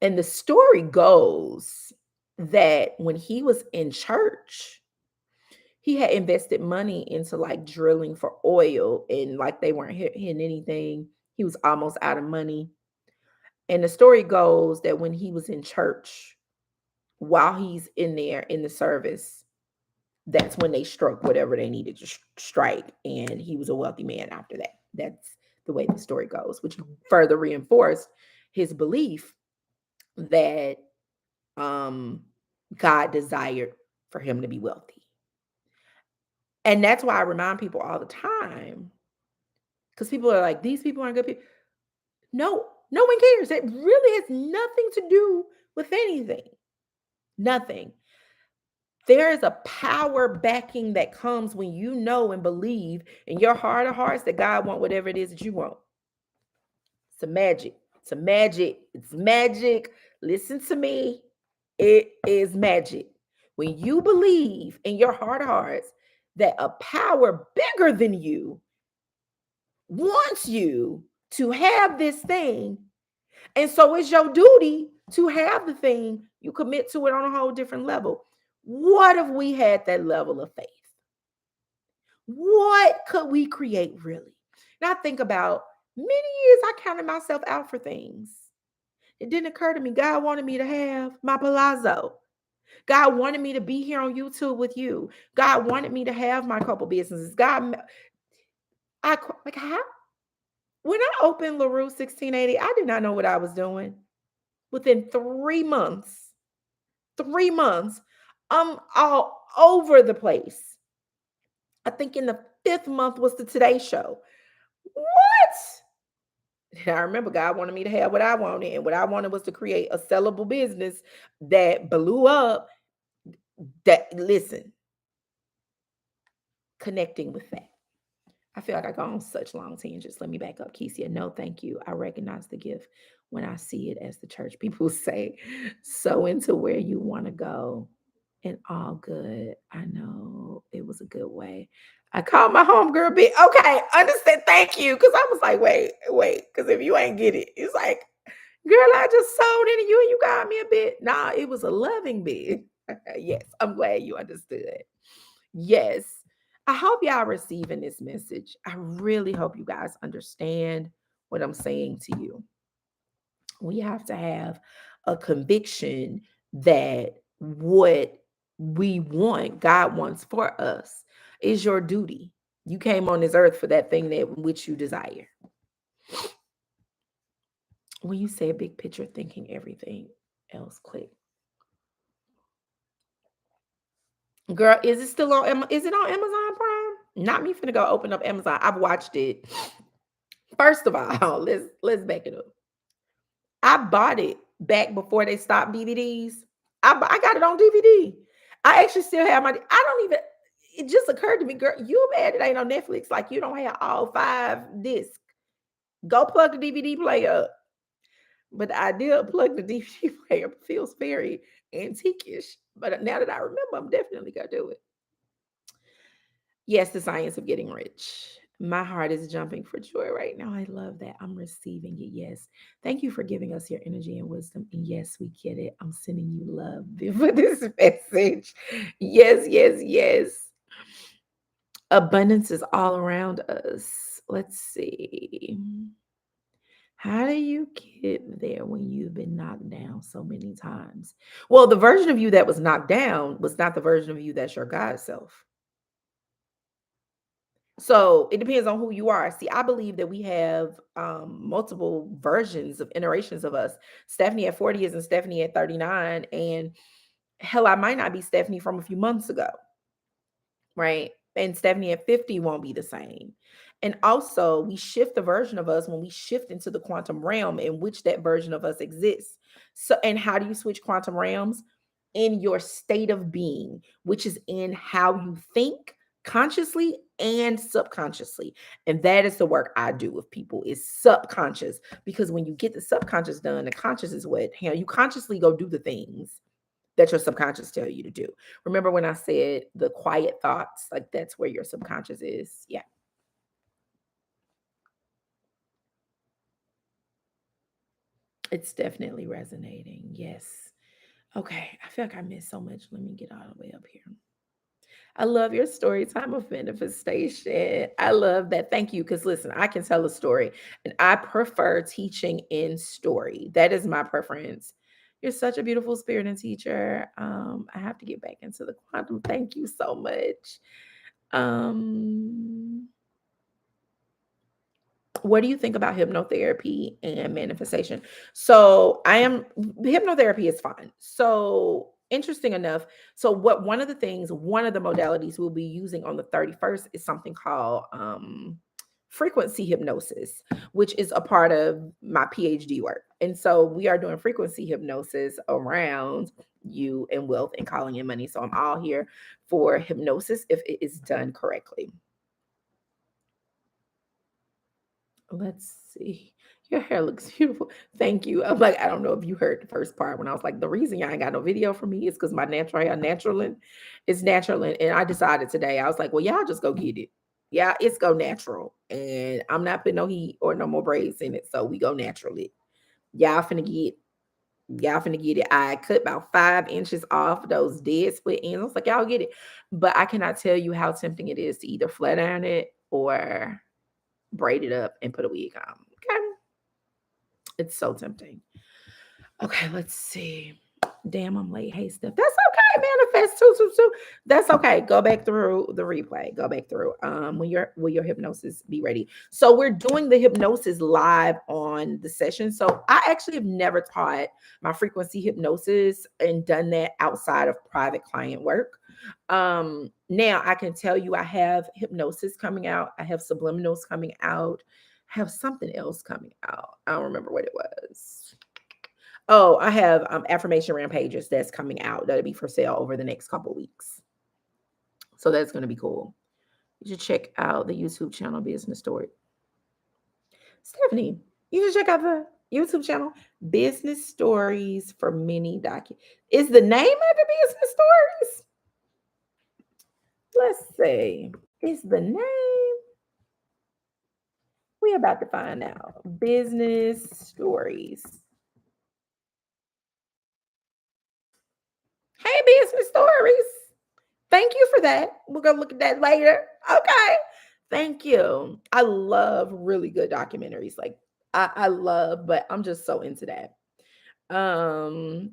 And the story goes that when he was in church, he had invested money into like drilling for oil and like they weren't hitting anything. He was almost out of money. And the story goes that when he was in church, while he's in there in the service, that's when they struck whatever they needed to strike. And he was a wealthy man after that. That's the way the story goes, which further reinforced his belief that God desired for him to be wealthy. And that's why I remind people all the time, because people are like, these people aren't good people. No, no one cares. It really has nothing to do with anything. Nothing. There is a power backing that comes when you know and believe in your heart of hearts that God wants whatever it is that you want. It's a magic. It's a magic. It's magic. Listen to me. It is magic. When you believe in your heart of hearts that a power bigger than you wants you to have this thing, and so it's your duty to have the thing, you commit to it on a whole different level. What if we had that level of faith? What could we create really? And I think about many years I counted myself out for things. It didn't occur to me. God wanted me to have my palazzo. God wanted me to be here on YouTube with you. God wanted me to have my couple businesses. Like how? When I opened LaRue 1680, I did not know what I was doing. Within 3 months, I'm all over the place. I think in the 5th month was the Today Show. What? And I remember God wanted me to have what I wanted, and what I wanted was to create a sellable business that blew up. That listen, connecting with that. I feel like I go on such long tangents. Let me back up, Keisha. No, thank you. I recognize the gift when I see it, as the church people say. So into where you want to go, and all good. I know it was a good way. I called my homegirl bit. Okay, understand. Thank you. Because I was like, wait. Because if you ain't get it, it's like, girl, I just sold into you and you got me a bit. Nah, it was a loving bid. Yes, I'm glad you understood. Yes. I hope y'all receiving this message. I really hope you guys understand what I'm saying to you. We have to have a conviction that what we want, God wants for us, is your duty. You came on this earth for that thing that which you desire. When you say big picture thinking, everything else click. Girl, is it still on? Is it on Amazon Prime? Not me finna go open up Amazon. I've watched it. First of all, let's back it up. I bought it back before they stopped DVDs. I got it on DVD. I actually still have my. I don't even. It just occurred to me, girl. You mad it ain't on Netflix? Like you don't have all 5 discs. Go plug the DVD player up. But the idea of plug the DVD player feels very antique-ish. But now that I remember, I'm definitely gonna do it. Yes, the science of getting rich. My heart is jumping for joy right now. I love that. I'm receiving it. Yes. Thank you for giving us your energy and wisdom. And yes, we get it. I'm sending you love for this message. Yes, yes, yes. Abundance is all around us. Let's see. How do you get there when you've been knocked down so many times? Well, the version of you that was knocked down was not the version of you that's your God self. So it depends on who you are. See, I believe that we have multiple versions of iterations of us. Stephanie at 40 isn't Stephanie at 39. And hell, I might not be Stephanie from a few months ago, right? And Stephanie at 50 won't be the same. And also, we shift the version of us when we shift into the quantum realm in which that version of us exists. So, and how do you switch quantum realms? In your state of being, which is in how you think consciously and subconsciously. And that is the work I do with people is subconscious, because when you get the subconscious done, the conscious is what you consciously go do the things that your subconscious tell you to do. Remember when I said the quiet thoughts, like that's where your subconscious is. Yeah. It's definitely resonating. Yes. Okay. I feel like I missed so much. Let me get all the way up here. I love your story time of manifestation. I love that. Thank you. Because listen, I can tell a story and I prefer teaching in story. That is my preference. You're such a beautiful spirit and teacher. I have to get back into the quantum. Thank you so much. Um, what do you think about hypnotherapy and manifestation? So I am hypnotherapy is fine. So interesting enough. So what one of the modalities we'll be using on the 31st is something called frequency hypnosis, which is a part of my PhD work. And so we are doing frequency hypnosis around you and wealth and calling in money. So I'm all here for hypnosis if it is done correctly. Let's see. Your hair looks beautiful. Thank you. I'm like, I don't know if you heard the first part when I was like, the reason y'all ain't got no video for me is because my natural hair, natural is natural. And I decided today, I was like, well, y'all just go get it. Yeah, it's go natural. And I'm not putting no heat or no more braids in it. So we go naturally. Y'all finna get y'all finna get it. I cut about 5 inches off those dead split ends. I was like, y'all get it. But I cannot tell you how tempting it is to either flat iron it or braid it up and put a wig on. Okay. It's so tempting. Okay, let's see. Damn, I'm late. Hey, Steph. That's okay. Manifest 222. That's okay. Go back through the replay. Go back through. Will your hypnosis be ready? So we're doing the hypnosis live on the session. So I actually have never taught my frequency hypnosis and done that outside of private client work. Now I can tell you I have hypnosis coming out. I have subliminals coming out. I have something else coming out. I don't remember what it was. Oh, I have affirmation rampages that's coming out. That'll be for sale over the next couple weeks. So that's going to be cool. You should check out the YouTube channel Business Story. Stephanie, you should check out the YouTube channel Business Stories for Mini Docu. Is the name of the Business Stories? Let's see. Is the name? We're about to find out. Business Stories. Hey, Business Stories. Thank you for that. We're going to look at that later. Okay. Thank you. I love really good documentaries. Like, I love, but I'm just so into that.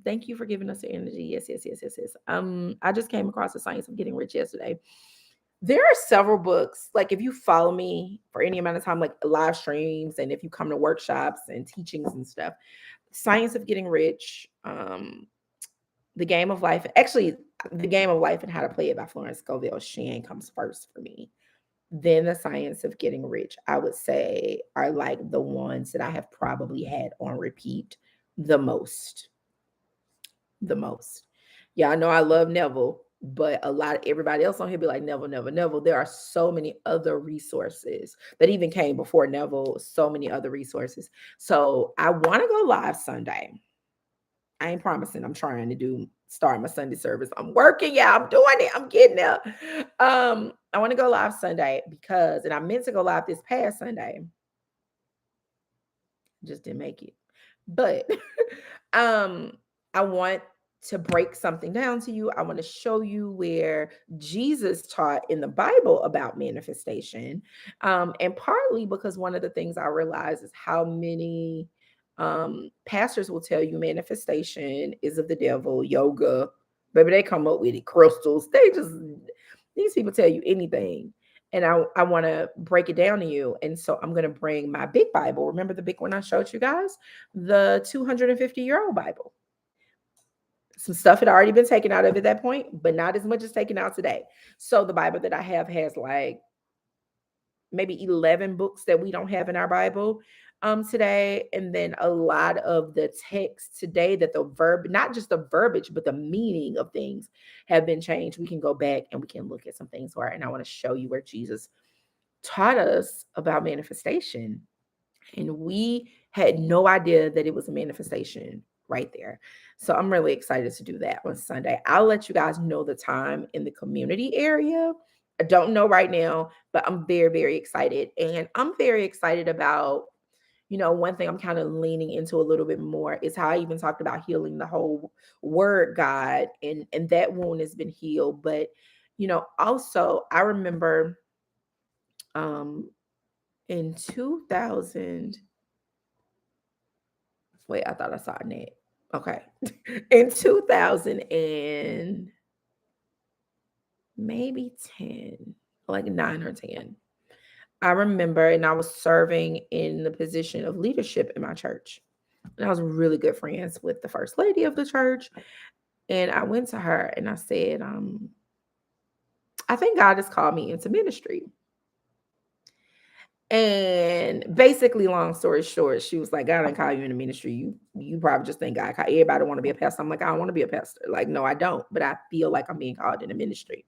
Thank you for giving us the energy. Yes, yes, yes, yes, yes. I just came across The Science of Getting Rich yesterday. There are several books. Like if you follow me for any amount of time, like live streams, and if you come to workshops and teachings and stuff, Science of Getting Rich, The Game of Life. Actually, The Game of Life and How to Play It by Florence Scovel Shand comes first for me. Then The Science of Getting Rich, I would say, are like the ones that I have probably had on repeat the most. The most. Yeah, I know I love Neville, but a lot of everybody else on here be like Neville, Neville, Neville. There are so many other resources that even came before Neville, so many other resources. So I want to go live Sunday. I ain't promising. I'm trying to start my Sunday service. I'm working, yeah, I'm doing it. I'm getting there. I want to go live Sunday because, and I meant to go live this past Sunday, just didn't make it. But um I want to break something down to you. I want to show you where Jesus taught in the Bible about manifestation. And partly because one of the things I realize is how many pastors will tell you manifestation is of the devil, yoga. Baby, they come up with it, crystals. They just, these people tell you anything. And I want to break it down to you. And so I'm going to bring my big Bible. Remember the big one I showed you guys? The 250-year-old Bible. Some stuff had already been taken out of it at that point, but not as much as taken out today. So the Bible that I have has like maybe 11 books that we don't have in our Bible today. And then a lot of the text today that the verb, not just the verbiage, but the meaning of things have been changed. We can go back and we can look at some things where, and I want to show you where Jesus taught us about manifestation. And we had no idea that it was a manifestation right there. So I'm really excited to do that on Sunday. I'll let you guys know the time in the community area. I don't know right now, but I'm very, very excited. And I'm very excited about, one thing I'm kind of leaning into a little bit more is how I even talked about healing the whole word God, and that wound has been healed. But, also I remember um in 2000, wait, I thought I saw a net. Okay. In 2000 and maybe 10, like 9 or 10, I remember, and I was serving in the position of leadership in my church. And I was really good friends with the first lady of the church. And I went to her and I said, I think God has called me into ministry. And basically, long story short, she was like, God didn't call you in the ministry. You probably just think God called everybody want to be a pastor. I'm like, I don't want to be a pastor. Like, no, I don't. But I feel like I'm being called in the ministry.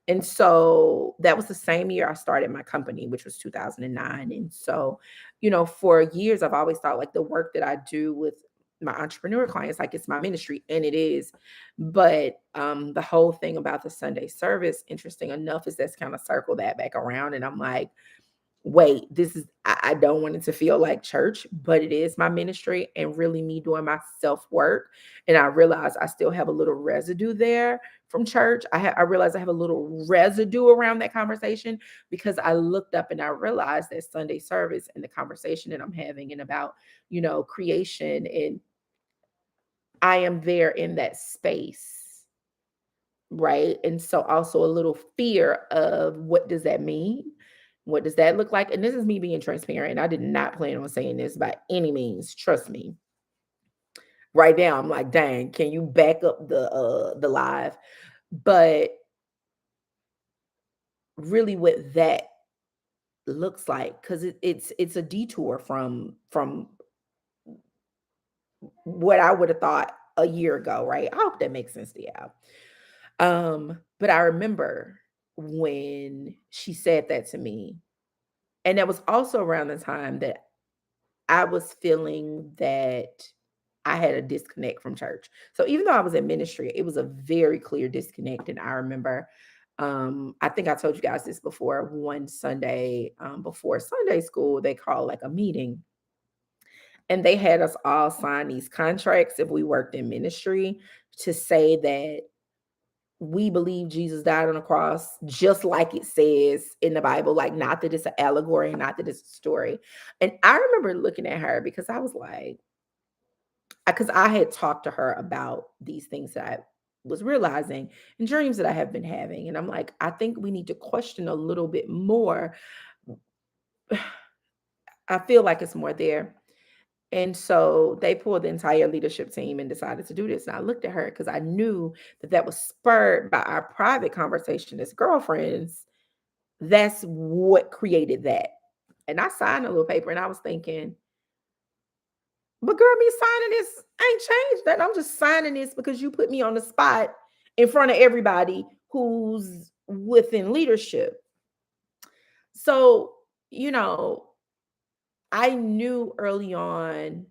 And so that was the same year I started my company, which was 2009. And so, for years, I've always thought like the work that I do with my entrepreneur clients, like it's my ministry, and it is. But the whole thing about the Sunday service, interesting enough, is that's kind of circle that back around. And I'm like, wait, this is, I don't want it to feel like church, but it is my ministry and really me doing my self-work. And I realize I still have a little residue there from church. I realize I have a little residue around that conversation because I looked up and I realized that Sunday service and the conversation that I'm having and about, creation, and I am there in that space. Right. And so also a little fear of what does that mean? What does that look like? And this is me being transparent. I did not plan on saying this by any means. Trust me. Right now, I'm like, dang, can you back up the live? But really what that looks like, because it's a detour from what I would have thought a year ago, right? I hope that makes sense to you. But I remember when she said that to me. And that was also around the time that I was feeling that I had a disconnect from church. So even though I was in ministry, it was a very clear disconnect. And I remember, I think I told you guys this before, one Sunday before Sunday school, they called like a meeting. And they had us all sign these contracts if we worked in ministry to say that we believe Jesus died on the cross just like it says in the Bible, like not that it's an allegory, not that it's a story. And I remember looking at her because I was like, because I had talked to her about these things that I was realizing and dreams that I have been having. And I'm like, I think we need to question a little bit more. I feel like it's more there. And so they pulled the entire leadership team and decided to do this. And I looked at her because I knew that that was spurred by our private conversation as girlfriends. That's what created that. And I signed a little paper and I was thinking, but girl, me signing this ain't changed that. I'm just signing this because you put me on the spot in front of everybody who's within leadership. So, you know, I knew early on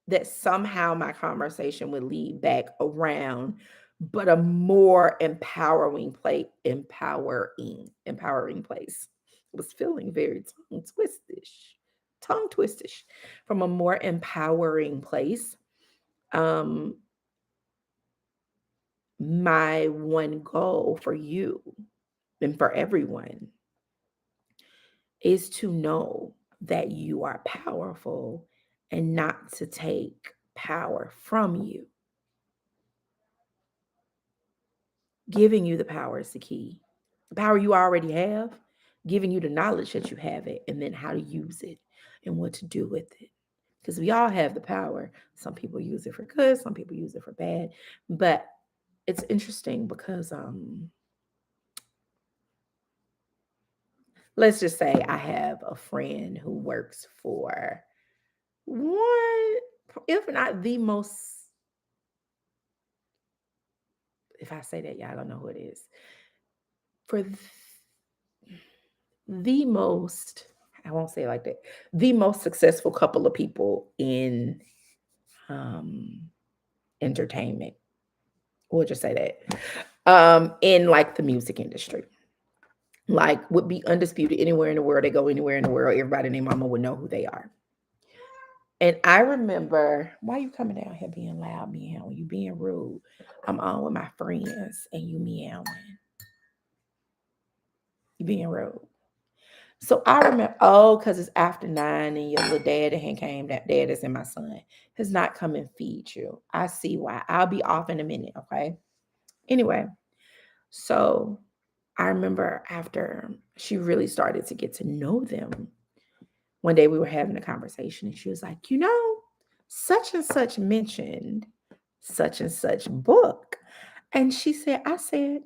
that somehow my conversation would lead back around, but a more empowering place. I was feeling very tongue twistish from a more empowering place. Um, my one goal for you and for everyone is to know that you are powerful and not to take power from you. Giving you the power is the key. The power you already have, giving you the knowledge that you have it, and then how to use it and what to do with it. Because we all have the power. Some people use it for good, some people use it for bad. But it's interesting because let's just say I have a friend who works for one, if not the most, if I say that, y'all don't know who it is. For the most, I won't say it like that, the most successful couple of people in um, entertainment. We'll just say that. In like the music industry. Like would be undisputed anywhere in the world. They go anywhere in the world, everybody and their mama would know who they are. And I remember, why you coming down here being loud, meowing? You being rude. I'm on with my friends and you meowing. You being rude. So I remember, oh, because it's after 9 and your little dad and came, that dad is in my son, has not come and feed you. I see why. I'll be off in a minute, okay? Anyway, so I remember after she really started to get to know them, one day we were having a conversation and she was like, such and such mentioned such and such book. And she said, I said,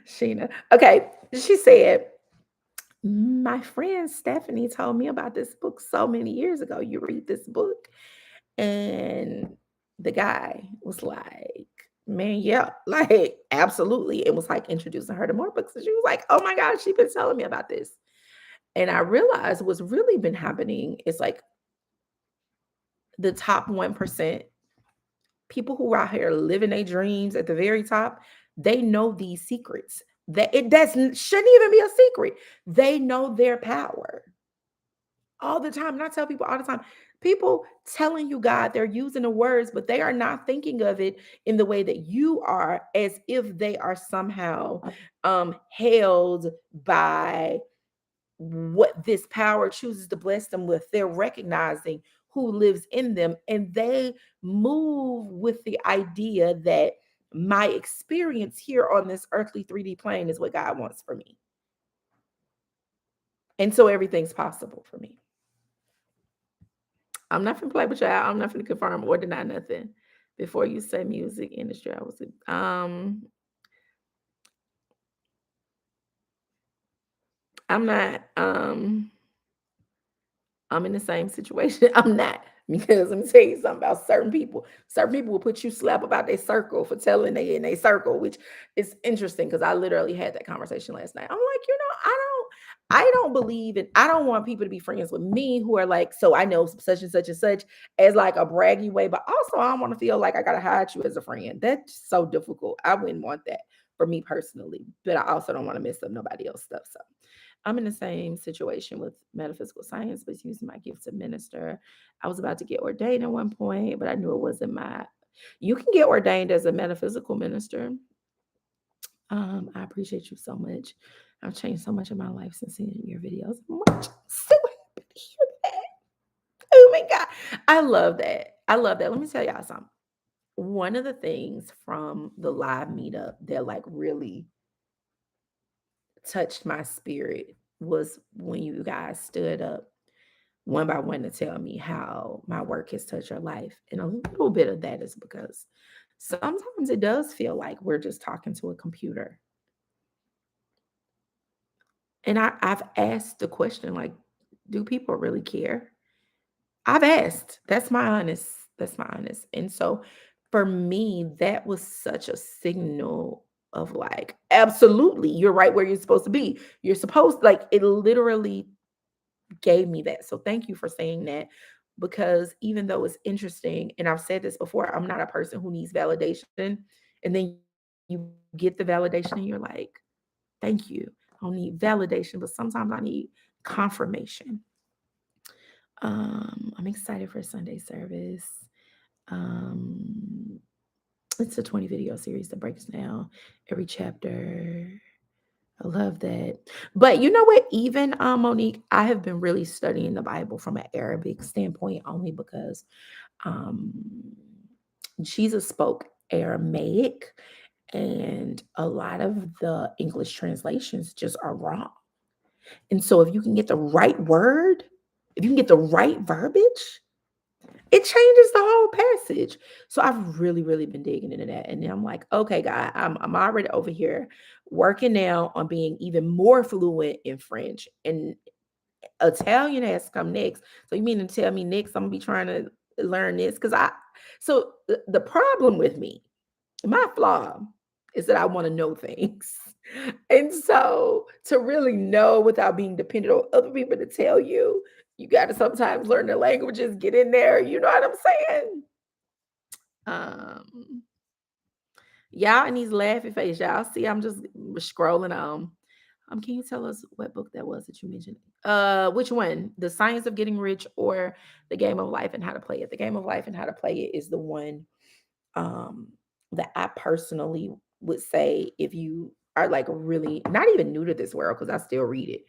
Sheena, okay. She said, my friend Stephanie told me about this book so many years ago. You read this book. And the guy was like, man, yeah, like absolutely. It was like introducing her to more books. And she was like, oh my gosh, she's been telling me about this. And I realized what's really been happening is like the top 1%, people who are out here living their dreams at the very top, they know these secrets. That it doesn't shouldn't even be a secret. They know their power all the time. And I tell people all the time, people telling you God, they're using the words, but they are not thinking of it in the way that you are, as if they are somehow held by what this power chooses to bless them with. They're recognizing who lives in them and they move with the idea that my experience here on this earthly 3D plane is what God wants for me. And so everything's possible for me. I'm not gonna play with y'all. I'm not gonna confirm or deny nothing. Before you say music industry, I was I'm not I'm in the same situation. I'm not. Because let me tell you something about certain people. Certain people will put you slap about their circle for telling they in their circle, which is interesting because I literally had that conversation last night. I'm like, I don't believe in, I don't want people to be friends with me who are like, so I know such and such and such as like a braggy way, but also I don't want to feel like I gotta hide you as a friend. That's so difficult. I wouldn't want that for me personally, but I also don't want to mess up nobody else's stuff. So I'm in the same situation with metaphysical science, but using my gift to minister. I was about to get ordained at one point, but I knew it wasn't my You can get ordained as a metaphysical minister. I appreciate you so much. I've changed so much in my life since seeing your videos. I'm so happy to hear that. Oh my God. I love that. I love that. Let me tell y'all something. One of the things from the live meetup that like really touched my spirit was when you guys stood up one by one to tell me how my work has touched your life. And a little bit of that is because sometimes it does feel like we're just talking to a computer. And I've asked the question, like, do people really care? I've asked. That's my honest. And so for me, that was such a signal of like, absolutely, you're right where you're supposed to be. You're supposed like it literally gave me that. So thank you for saying that because even though it's interesting, and I've said this before, I'm not a person who needs validation. And then you get the validation and you're like, thank you. I don't need validation, but sometimes I need confirmation. I'm excited for Sunday service. Um, it's a 20 video series that breaks down every chapter. I love that. But you know what? Even Monique, I have been really studying the Bible from an Arabic standpoint only because um, Jesus spoke Aramaic, and a lot of the English translations just are wrong. And so if you can get the right word, if you can get the right verbiage, it changes the whole passage. So I've really, really been digging into that. And then I'm like, okay, God, I'm already over here working now on being even more fluent in French. And Italian has come next. So you mean to tell me next I'm gonna be trying to learn this? The problem with me, my flaw is that I want to know things. And so to really know without being dependent on other people to tell you, you got to sometimes learn the languages, get in there. You know what I'm saying? Um, y'all in these laughing face, y'all see I'm just scrolling on. Can you tell us what book that was that you mentioned? Which one? The Science of Getting Rich or The Game of Life and How to Play It? The Game of Life and How to Play It is the one um that I personally would say if you are like really not even new to this world, because I still read it.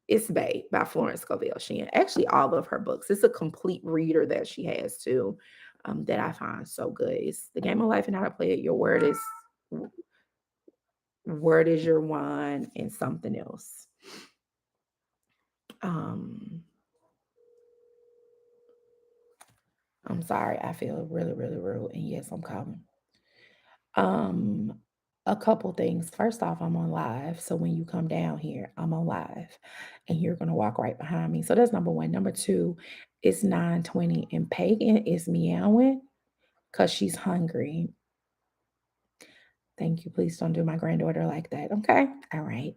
It's Bay by Florence Scovel Sheen. Actually, all of her books. It's a complete reader that she has too, that I find so good. It's The Game of Life and How to Play It. Your word is your wine and something else. Um, I'm sorry, I feel really, really rude. And yes, I'm calling. Um, a couple things. First off, I'm on live. So when you come down here, I'm on live and you're gonna walk right behind me. So that's number one. Number two, it's 9:20 and Pagan is meowing because she's hungry. Thank you. Please don't do my granddaughter like that. Okay. All right.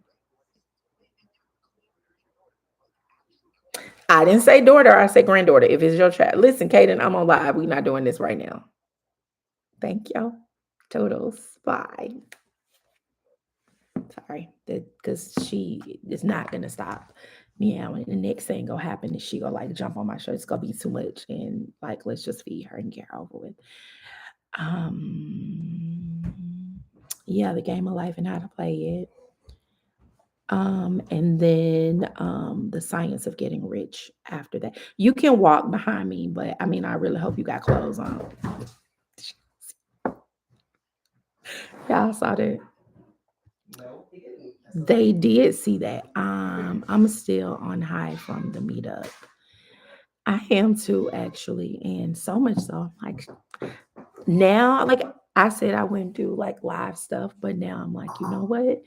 I didn't say daughter, I said granddaughter. If it's your child. Listen, Kaden, I'm on live. We're not doing this right now. Thank y'all. Totals. Bye. Sorry, because she is not gonna stop meowing. The next thing gonna happen is she gonna like jump on my shirt. It's gonna be too much, and like let's just feed her and get her over with. Yeah, the game of life and how to play it. And then the science of getting rich after that. You can walk behind me, but I mean, I really hope you got clothes on. Y'all saw that. They did see that. I'm still on high from the meetup. I am too, actually, and so much so. Like now, like I said, I wouldn't do like live stuff, but now I'm like, you know what?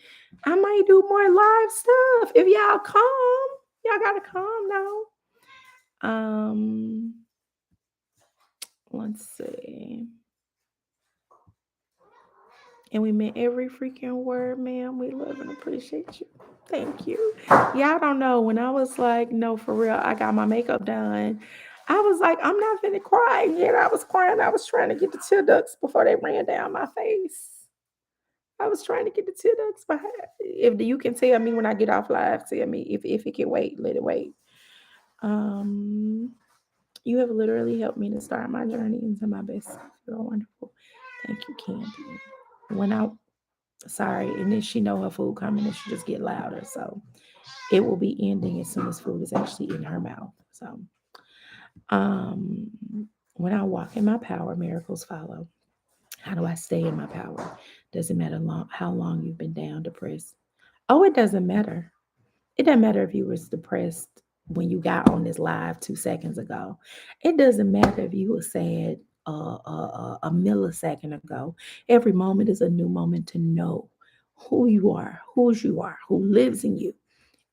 I might do more live stuff if y'all come. Y'all gotta come now. Um, let's see. And we meant every freaking word, ma'am. We love and appreciate you. Thank you. Y'all don't know when I was like, no, for real, I got my makeup done. I was like, I'm not gonna cry. And yet I was crying. I was trying to get the tear ducts before they ran down my face. I was trying to get the tear ducts behind. If you can tell me when I get off live, tell me if it can wait, let it wait. Um, You have literally helped me to start my journey into my best self. You're wonderful. Thank you, Candy. When I sorry, and then she know her food coming and she just get louder. So it will be ending as soon as food is actually in her mouth. So um when I walk in my power, miracles follow. How do I stay in my power? Doesn't matter how long you've been down, depressed. Oh, it doesn't matter. It doesn't matter if you was depressed when you got on this live 2 seconds ago. It doesn't matter if you were sad a millisecond ago. Every moment is a new moment to know who you are, whose you are, who lives in you.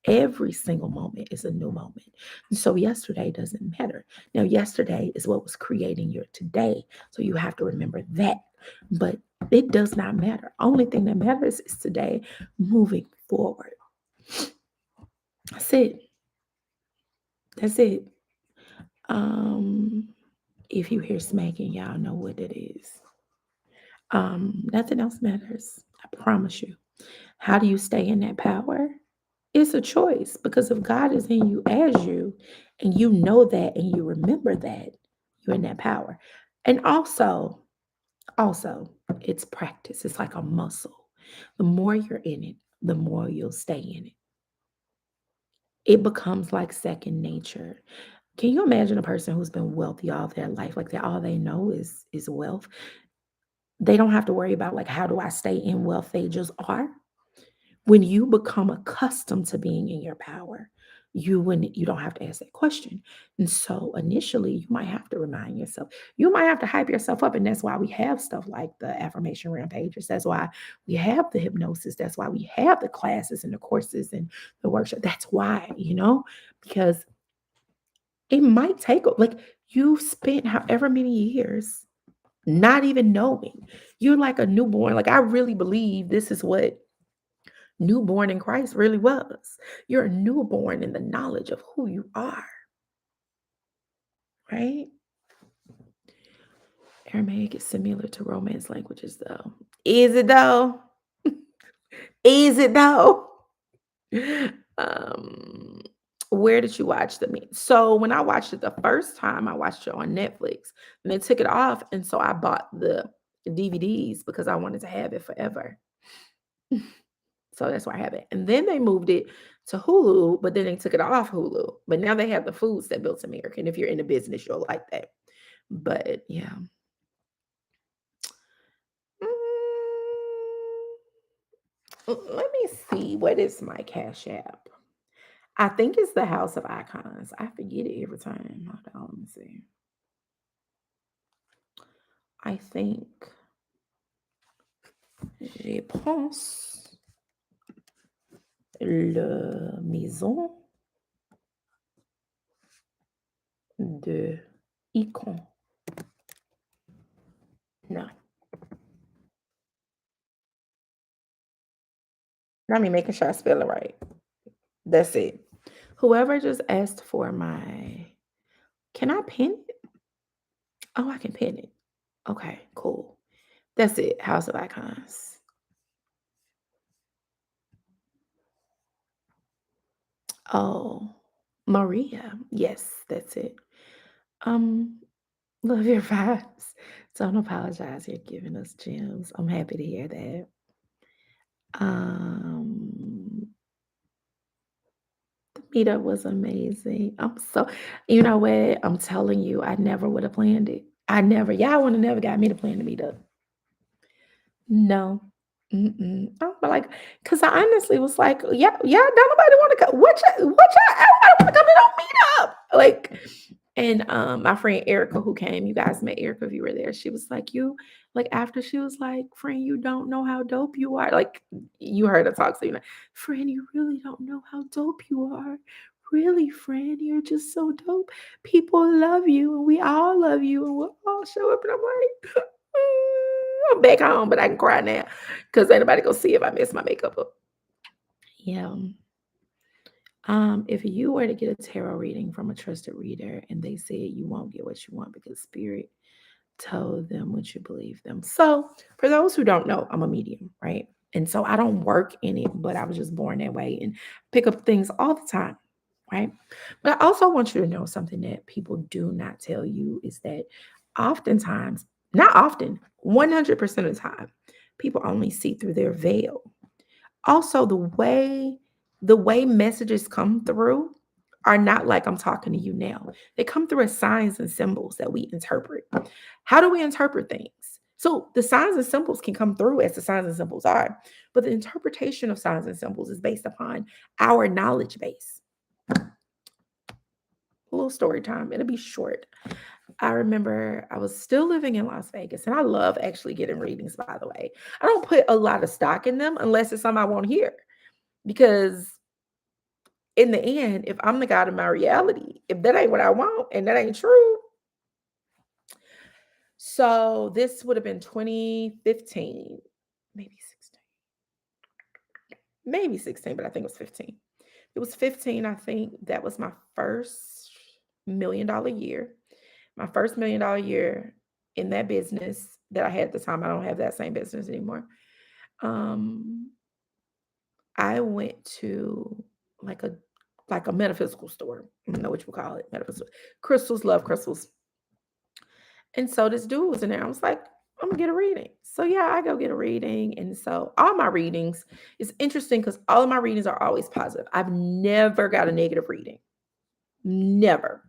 Every single moment is a new moment. So yesterday doesn't matter. Now, yesterday is what was creating your today. So you have to remember that. But it does not matter. Only thing that matters is today moving forward. That's it. That's it. Um, if you hear smacking, y'all know what it is. Nothing else matters. I promise you. How do you stay in that power? It's a choice because if God is in you as you, and you know that and you remember that, you're in that power. And also, it's practice. It's like a muscle. The more you're in it, the more you'll stay in it. It becomes like second nature. Can you imagine a person who's been wealthy all their life like that? All they know is wealth. They don't have to worry about like how do I stay in wealth? They just are. When you become accustomed to being in your power, you don't have to ask that question. And so initially you might have to remind yourself, you might have to hype yourself up. And that's why we have stuff like the affirmation rampages. That's why we have the hypnosis. That's why we have the classes and the courses and the workshop. That's why, because it might take like you've spent however many years not even knowing. You're like a newborn. Like I really believe this is what newborn in Christ really was. You're a newborn in the knowledge of who you are, right? Aramaic is similar to Romance languages, though. Is it though? Is it though? Um, where did you watch the meet? So when I watched it the first time, I watched it on Netflix, and they took it off, and so I bought the DVDs because I wanted to have it forever. So that's why I have it. And then they moved it to Hulu, but then they took it off Hulu. But now they have the Foods That Built America. And if you're in the business, you'll like that. But yeah. Let me see. What is my Cash App? I think it's the House of Icons. I forget it every time. Hold on, let me see. I think je pense le maison de Icon. No, not me making sure I spell it right. That's it. Whoever just asked for my can I pin it? Oh, I can pin it. Okay, cool. That's it. House of Icons. Oh, Maria. Yes, that's it. Um, love your vibes. Don't apologize. You're giving us gems. I'm happy to hear that. Um, the meetup was amazing. You know what? I'm telling you, I never would have planned it. Y'all would have never got me to plan the meetup. No. Mm-mm. But like, cause I honestly was like, yeah, don't nobody want to go. Everybody want to come to no meetup. Like, and my friend Erica who came, you guys met Erica if you were there. She was like, after she was like, friend, you don't know how dope you are. Like, you heard her talk, so you know, friend, you really don't know how dope you are. Really, friend, you're just so dope. People love you, and we all love you, and we'll all show up. And I'm like, I'm back home, but I can cry now because anybody go see if I mess my makeup up. Yeah. If you were to get a tarot reading from a trusted reader and they said you won't get what you want because spirit told them what you believe them. So for those who don't know, I'm a medium, right? And so I don't work in it, but I was just born that way and pick up things all the time. right? But I also want you to know something that people do not tell you is that oftentimes, not often, 100% of the time, people only see through their veil. Also, the way messages come through are not like I'm talking to you now. They come through as signs and symbols that we interpret. How do we interpret things? So the signs and symbols can come through as the signs and symbols are, but the interpretation of signs and symbols is based upon our knowledge base. A little story time. It'll be short. I remember I was still living in Las Vegas, and I love actually getting readings, by the way. I don't put a lot of stock in them unless it's something I won't hear. Because in the end, if I'm the God of my reality, if that ain't what I want and that ain't true. So this would have been 2015, maybe 16, maybe 16, but I think it was 15. It was 15, I think. That was my first $1 million year. My first $1 million year in that business that I had at the time. I don't have that same business anymore. Um, I went to like a like a metaphysical store. I don't know what you would call it. Metaphysical crystals, love crystals. And so this dude was in there. I was like, I'm gonna get a reading. So yeah, I go get a reading. And so all my readings, it's interesting because all of my readings are always positive. I've never got a negative reading. Never.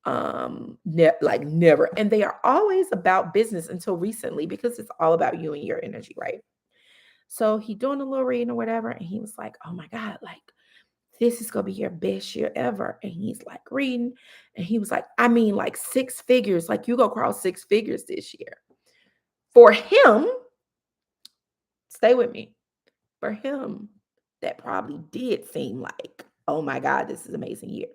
Like never. And they are always about business until recently because it's all about you and your energy, right? So he doing a little reading or whatever, and he was like, "Oh my God, like this is gonna be your best year ever." And he's like reading, and he was like, "I mean, like 6 figures, like you go cross 6 figures this year." For him, stay with me. For him, that probably did seem like, "Oh my God, this is an amazing year."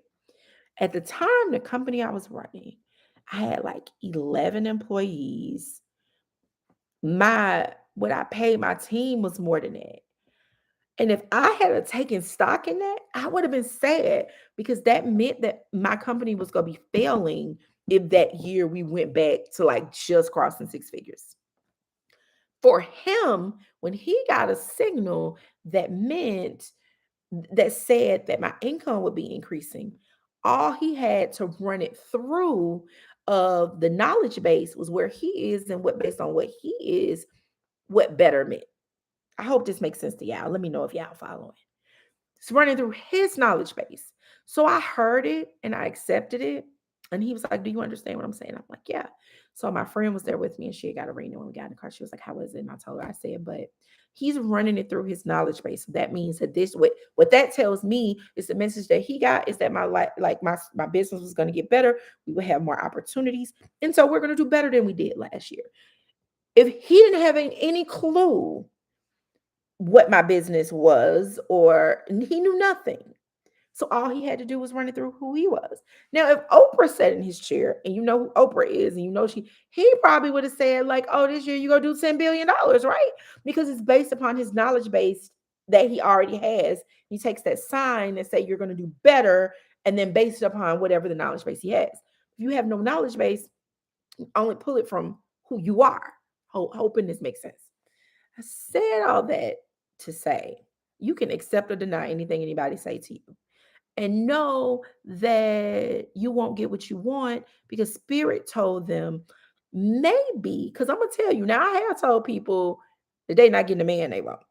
At the time, the company I was running, I had like 11 employees. My what I paid my team was more than that. And if I had a taken stock in that, I would have been sad because that meant that my company was going to be failing if that year we went back to like just crossing 6 figures. For him, when he got a signal that meant that said that my income would be increasing, all he had to run it through of the knowledge base was where he is and what based on what he is, what better meant. I hope this makes sense to y'all. Let me know if y'all following. It's running through his knowledge base. So I heard it and I accepted it. And he was like, "Do you understand what I'm saying?" I'm like, "Yeah." So my friend was there with me and she had got a reading when we got in the car. She was like, "How is it?" And I told her, I said, "But he's running it through his knowledge base." So that means that this what that tells me is the message that he got is that my life, like my business was going to get better. We would have more opportunities. And so we're going to do better than we did last year. If he didn't have any clue what my business was, or he knew nothing. So all he had to do was run it through who he was. Now, if Oprah sat in his chair and you know who Oprah is, and you know he probably would have said, like, "Oh, this year you go do $10 billion," right? Because it's based upon his knowledge base that he already has. He takes that sign and say you're going to do better, and then based upon whatever the knowledge base he has. If you have no knowledge base, you only pull it from who you are. Hoping this makes sense. I said all that to say you can accept or deny anything anybody say to you. And know that you won't get what you want because spirit told them maybe, because I'm gonna tell you now, I have told people that they not getting the man they want.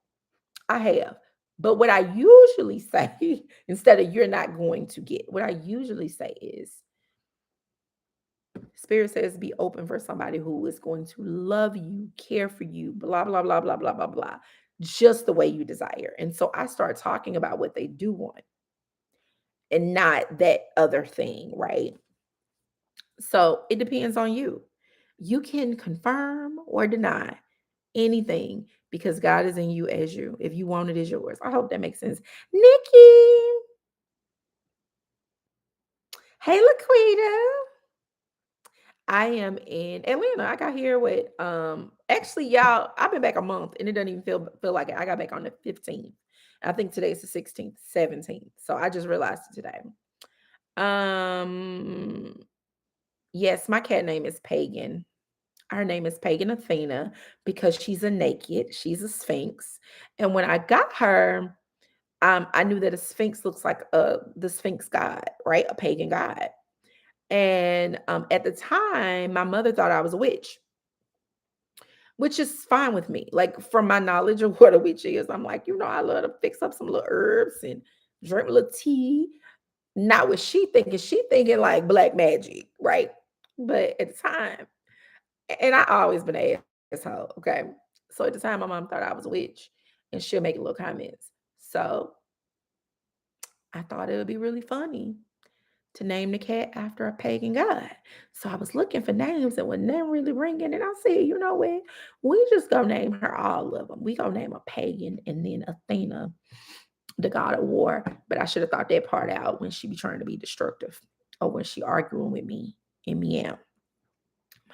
I have. But what I usually say, instead of you're not going to get, what I usually say is Spirit says be open for somebody who is going to love you, care for you, blah, blah, blah, blah, blah, blah, blah, just the way you desire. And so I start talking about what they do want and not that other thing, right? So it depends on you. You can confirm or deny anything because God is in you as you. If you want it, is yours. I hope that makes sense. Nikki, hey Laquita. I am in Atlanta. I got here with actually y'all, I've been back a month and it doesn't even feel like it. I got back on the 15th. I think today's the 16th, 17th. So I just realized it today. Um yes, my cat name is Pagan. Her name is Pagan Athena because she's a naked, she's a sphinx. And when I got her, I knew that a sphinx looks like the sphinx god, right? A pagan god. And at the time, my mother thought I was a witch, which is fine with me. Like from my knowledge of what a witch is, I'm like, I love to fix up some little herbs and drink a little tea. Not what she thinking. She thinking like black magic, right? But at the time, and I always been an asshole, okay? So at the time, my mom thought I was a witch, and she'll make little comments. So I thought it would be really funny to name the cat after a pagan god. So I was looking for names and was never really ringing. And I said, you know what? We just gonna name her all of them. We gonna name a pagan and then Athena, the god of war. But I should have thought that part out when she be trying to be destructive or when she arguing with me in meow.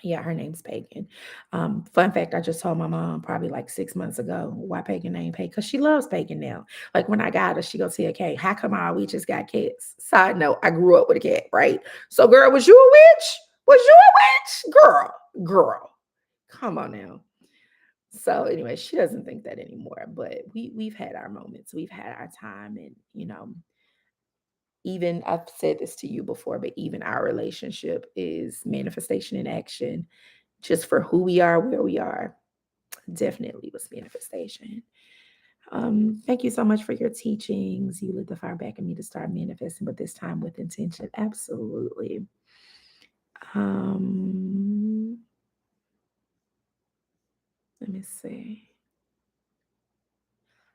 Yeah, her name's Pagan. Fun fact, I just told my mom probably like 6 months ago why Pagan name Pagan, because she loves Pagan now. Like when I got her, she gonna say, okay, how come all we just got cats? Side note, I grew up with a cat, right? So girl, was you a witch? Was you a witch? Girl. Come on now. So anyway, she doesn't think that anymore, but we've had our moments, we've had our time, and even I've said this to you before, but even our relationship is manifestation in action just for who we are, where we are. Definitely was manifestation. Thank you so much for your teachings. You lit the fire back in me to start manifesting, but this time with intention. Absolutely. Um, Let me see.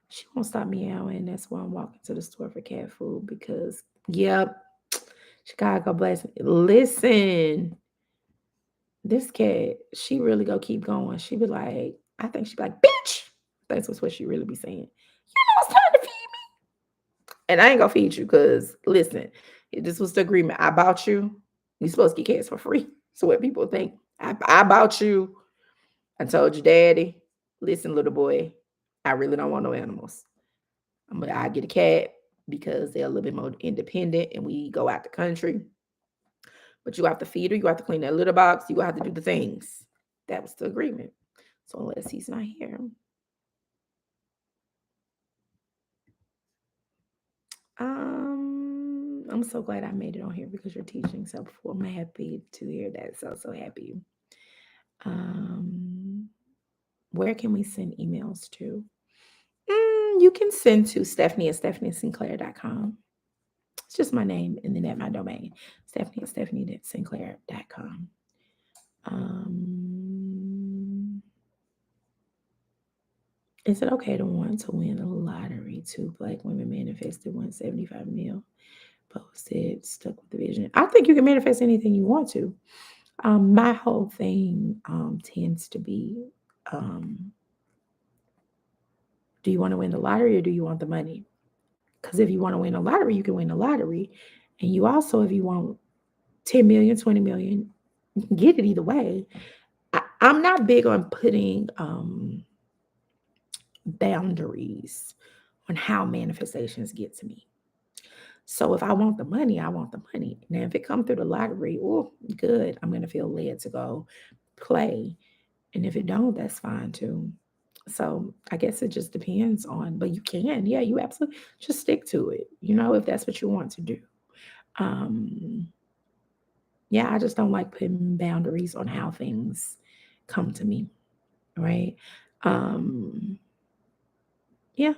She won't stop meowing. That's why I'm walking to the store for cat food because, yep, Chicago bless me. Listen, this cat, she really go keep going. She be like, I think she be like, bitch. That's what she really be saying. It's time to feed me. And I ain't gonna feed you because listen, this was the agreement. I bought you. You supposed to get cats for free. So what people think. I bought you. I told you, daddy, listen, little boy, I really don't want no animals. I get a cat because they're a little bit more independent and we go out the country. But you have to feed her, you have to clean that litter box, you have to do the things. That was the agreement. So unless he's not here. I'm so glad I made it on here because you're teaching so before. I'm happy to hear that. So happy. Where can we send emails to? You can send to Stephanie at StephanieSinclair.com. It's just my name and then at my domain, Stephanie at Stephanie.Sinclair.com. Is it okay to want to win a lottery? Two Black women manifested 175 mil. Posted, stuck with the vision. I think you can manifest anything you want to. My whole thing tends to be, do you want to win the lottery or do you want the money? Because if you want to win a lottery, you can win a lottery. And you also, if you want 10 million, 20 million, you can get it either way. I'm not big on putting boundaries on how manifestations get to me. So if I want the money, I want the money. Now, if it comes through the lottery, oh, good. I'm going to feel led to go play. And if it don't, that's fine too. So I guess it just depends on, but you can, yeah, you absolutely just stick to it, if that's what you want to do. Yeah, I just don't like putting boundaries on how things come to me, right? Yeah,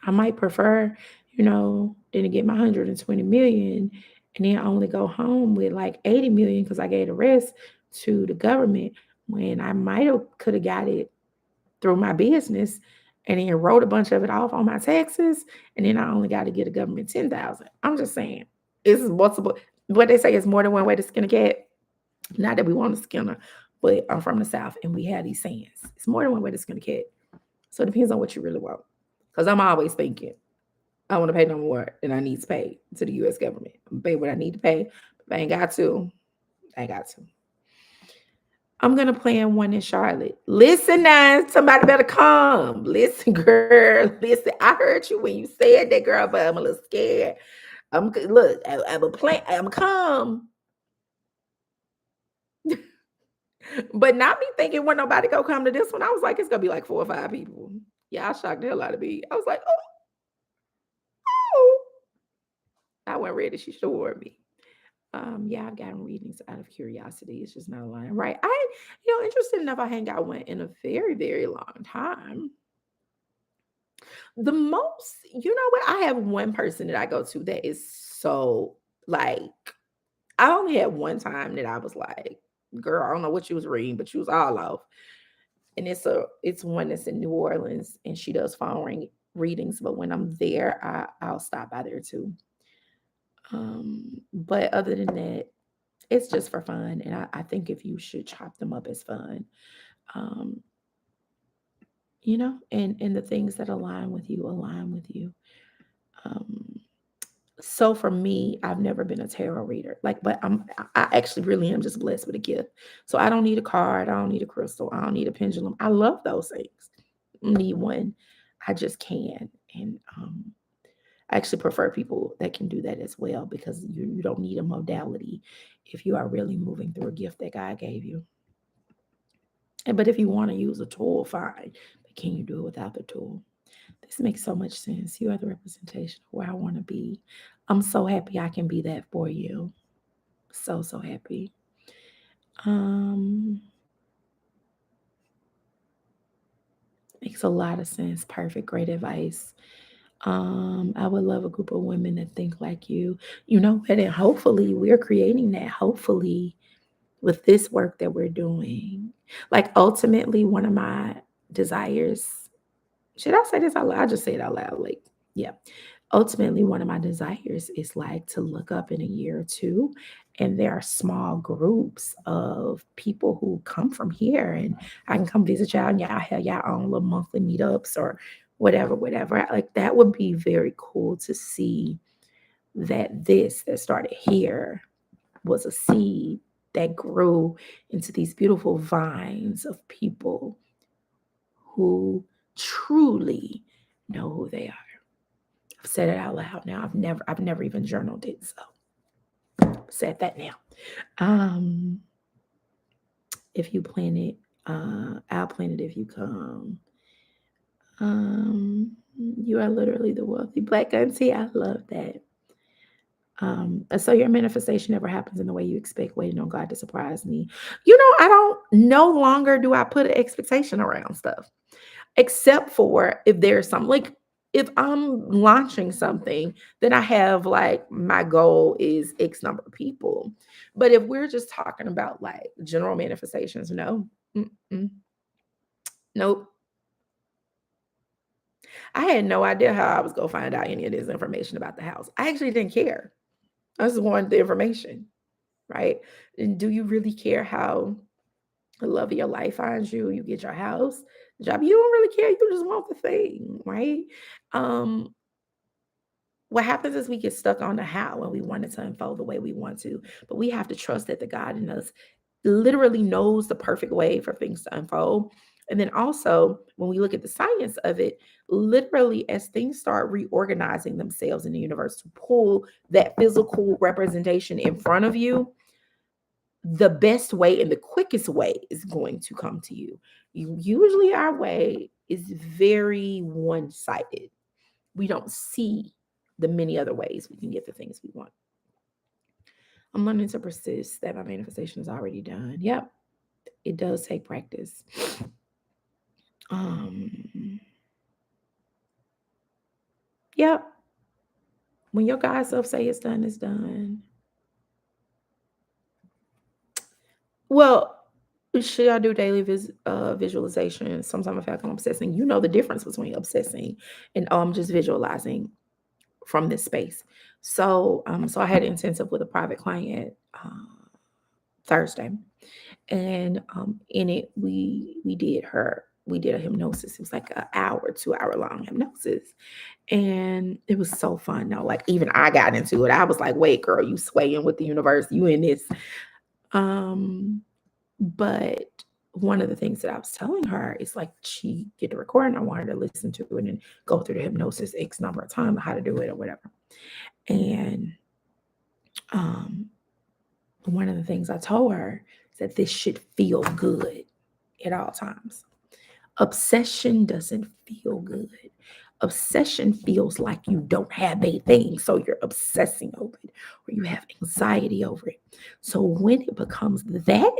I might prefer, than to get my 120 million and then only go home with like 80 million because I gave the rest to the government when I might have could have got it through my business and then wrote a bunch of it off on my taxes and then I only got to get the government 10,000. I'm just saying, this is multiple. What they say is more than one way to skin a cat. Not that we want to skin her, but I'm from the South and we have these sayings. It's more than one way to skin a cat. So it depends on what you really want. Because I'm always thinking, I want to pay no more than I need to pay to the U.S. government. I'm pay what I need to pay. If I ain't got to, I ain't got to. I'm going to plan one in Charlotte. Listen now, somebody better come. Listen, girl. Listen, I heard you when you said that, girl, but I'm a little scared. Look, I'm a plan. I'm come. But not me thinking when nobody go come to this one. I was like, it's going to be like 4 or 5 people. Yeah, I shocked the hell out of me. I was like, oh, I wasn't ready. She should have warned me. Yeah, I've gotten readings out of curiosity. It's just not a line. Right. Interesting enough, I hang out went in a very, very long time. The most, you know what? I have one person that I go to that is so like, I only had one time that I was like, girl, I don't know what you was reading, but you was all off. And it's one that's in New Orleans and she does phone readings. But when I'm there, I'll stop by there too. But other than that, it's just for fun. And I think if you should chop them up as fun. Um, and the things that align with you. Um, so for me, I've never been a tarot reader. But I actually really am just blessed with a gift. So I don't need a card, I don't need a crystal, I don't need a pendulum. I love those things. I don't need one. I just can. And I actually prefer people that can do that as well because you don't need a modality if you are really moving through a gift that God gave you. But if you want to use a tool, fine. But can you do it without the tool? This makes so much sense. You are the representation of where I want to be. I'm so happy I can be that for you. So, so happy. Um, Makes a lot of sense. Perfect. Great advice. I would love a group of women that think like you. You know what? And hopefully we're creating that. Hopefully with this work that we're doing. Like ultimately one of my desires, should I say this out loud? I just say it out loud. Like, yeah. Ultimately, one of my desires is like to look up in a year or two, and there are small groups of people who come from here, and I can come visit y'all, and y'all have y'all own little monthly meetups or whatever, whatever. Like that would be very cool to see that this that started here was a seed that grew into these beautiful vines of people who truly know who they are. I've said it out loud now. I've never even journaled it. So said that now. Um, if you plan it, I'll plan it if you come. You are literally the wealthy black auntie. I love that. So your manifestation never happens in the way you expect, waiting on God to surprise me. I don't no longer do I put an expectation around stuff. Except for if there's some like if I'm launching something, then I have like my goal is X number of people. But if we're just talking about like general manifestations, no, mm-mm, nope. I had no idea how I was gonna find out any of this information about the house. I actually didn't care. I just wanted the information, right? And do you really care how the love of your life finds you? You get your house, job. You don't really care. You just want the thing, right? Um, what happens is we get stuck on the how and we want it to unfold the way we want to. But we have to trust that the God in us literally knows the perfect way for things to unfold. And then also, when we look at the science of it, literally, as things start reorganizing themselves in the universe to pull that physical representation in front of you, the best way and the quickest way is going to come to you. Usually, our way is very one sided. We don't see the many other ways we can get the things we want. I'm learning to persist that my manifestation is already done. Yep, it does take practice. Um, yep. When your God self say it's done, it's done. Well, should I do daily visualization? Sometimes I feel like I'm obsessing. You know the difference between obsessing and just visualizing from this space. So I had an intensive with a private client Thursday, and in it we did a hypnosis. It was like an hour, 2 hour long hypnosis, and it was so fun. Though, like even I got into it. I was like, "Wait, girl, you swaying with the universe? You in this?" Um, but one of the things that I was telling her is like she get the recording. I want her to listen to it and go through the hypnosis X number of times, how to do it or whatever. And um, one of the things I told her is that this should feel good at all times. Obsession doesn't feel good. Obsession feels like you don't have a thing, so you're obsessing over it or you have anxiety over it. So when it becomes that,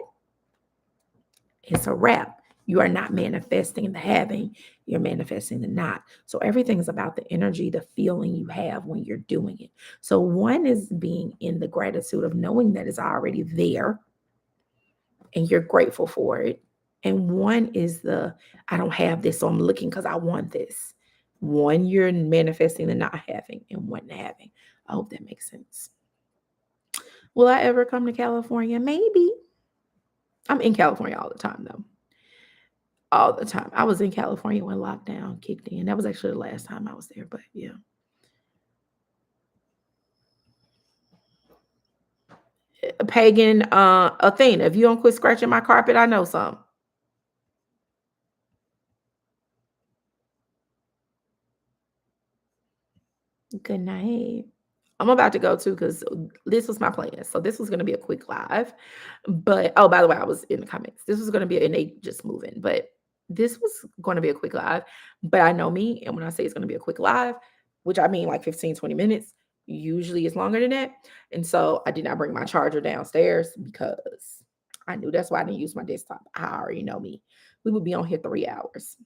it's a wrap. You are not manifesting the having, you're manifesting the not. So everything's about the energy, the feeling you have when you're doing it. So one is being in the gratitude of knowing that it's already there and you're grateful for it. And one is the I don't have this, so I'm looking because I want this. One, you're manifesting the not having, and one the having. I hope that makes sense. Will I ever come to California? Maybe. I'm in California all the time, though. All the time. I was in California when lockdown kicked in. That was actually the last time I was there, but yeah. Pagan Athena, if you don't quit scratching my carpet, I know something. Good night. I'm about to go too because this was my plan. So this was going to be a quick live. But oh, by the way, I was in the comments. This was going to be, and they just moving, but this was going to be a quick live. But I know me. And when I say it's going to be a quick live, which I mean like 15, 20 minutes, usually it's longer than that. And so I did not bring my charger downstairs because I knew that's why I didn't use my desktop. I already know me. We would be on here 3 hours.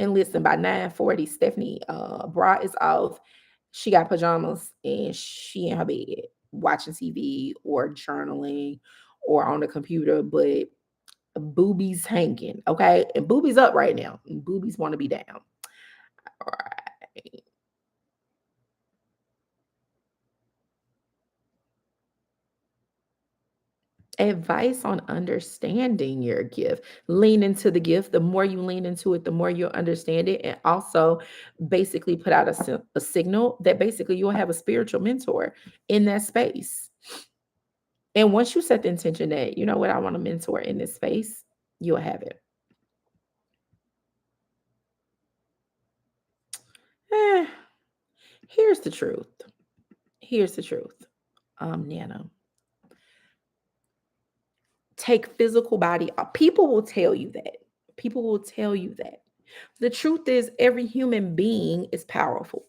And listen, by 9:40, Stephanie bra is off. She got pajamas and she in her bed watching TV or journaling or on the computer, but boobies hanging, okay? And boobies up right now. And boobies want to be down. All right. Advice on understanding your gift. Lean into the gift. The more you lean into it, the more you'll understand it. And also, basically, put out a signal that basically you'll have a spiritual mentor in that space. And once you set the intention that, you know what, I want a mentor in this space, you'll have it. Eh, here's the truth. Here's the truth. Nana, take physical body. People will tell you that. People will tell you that. The truth is, every human being is powerful.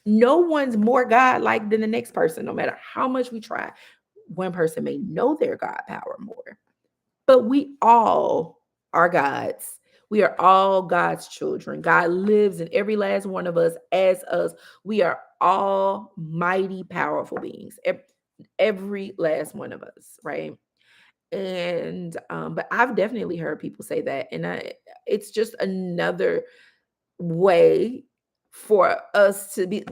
No one's more God-like than the next person, no matter how much we try. One person may know their God power more, but we all are God's. We are all God's children. God lives in every last one of us as us. We are all mighty, powerful beings. Every last one of us, right? And but I've definitely heard people say that, and it's just another way for us to be.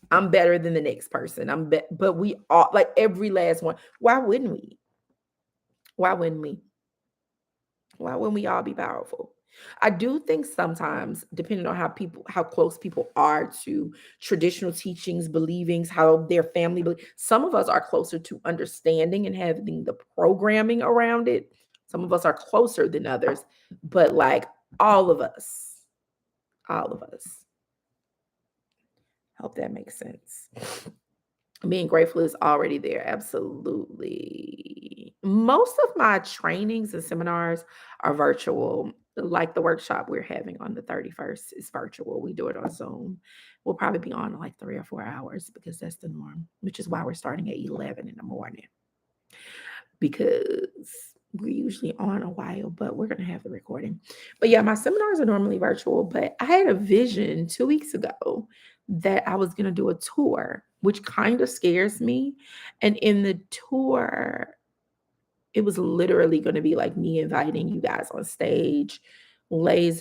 I'm better than the next person. But we all like every last one. Why wouldn't we? Why wouldn't we? Why wouldn't we all be powerful? I do think sometimes, depending on how close people are to traditional teachings, believings, how their family, some of us are closer to understanding and having the programming around it. Some of us are closer than others, but like all of us, all of us. Hope that makes sense. Being grateful is already there. Absolutely. Most of my trainings and seminars are virtual. Like the workshop we're having on the 31st is virtual. We do it on Zoom. We'll probably be on like 3 or 4 hours because that's the norm, which is why we're starting at 11 in the morning because we're usually on a while, but we're going to have the recording. But yeah, my seminars are normally virtual, but I had a vision 2 weeks ago that I was going to do a tour, which kind of scares me. And in the tour, it was literally going to be like me inviting you guys on stage, I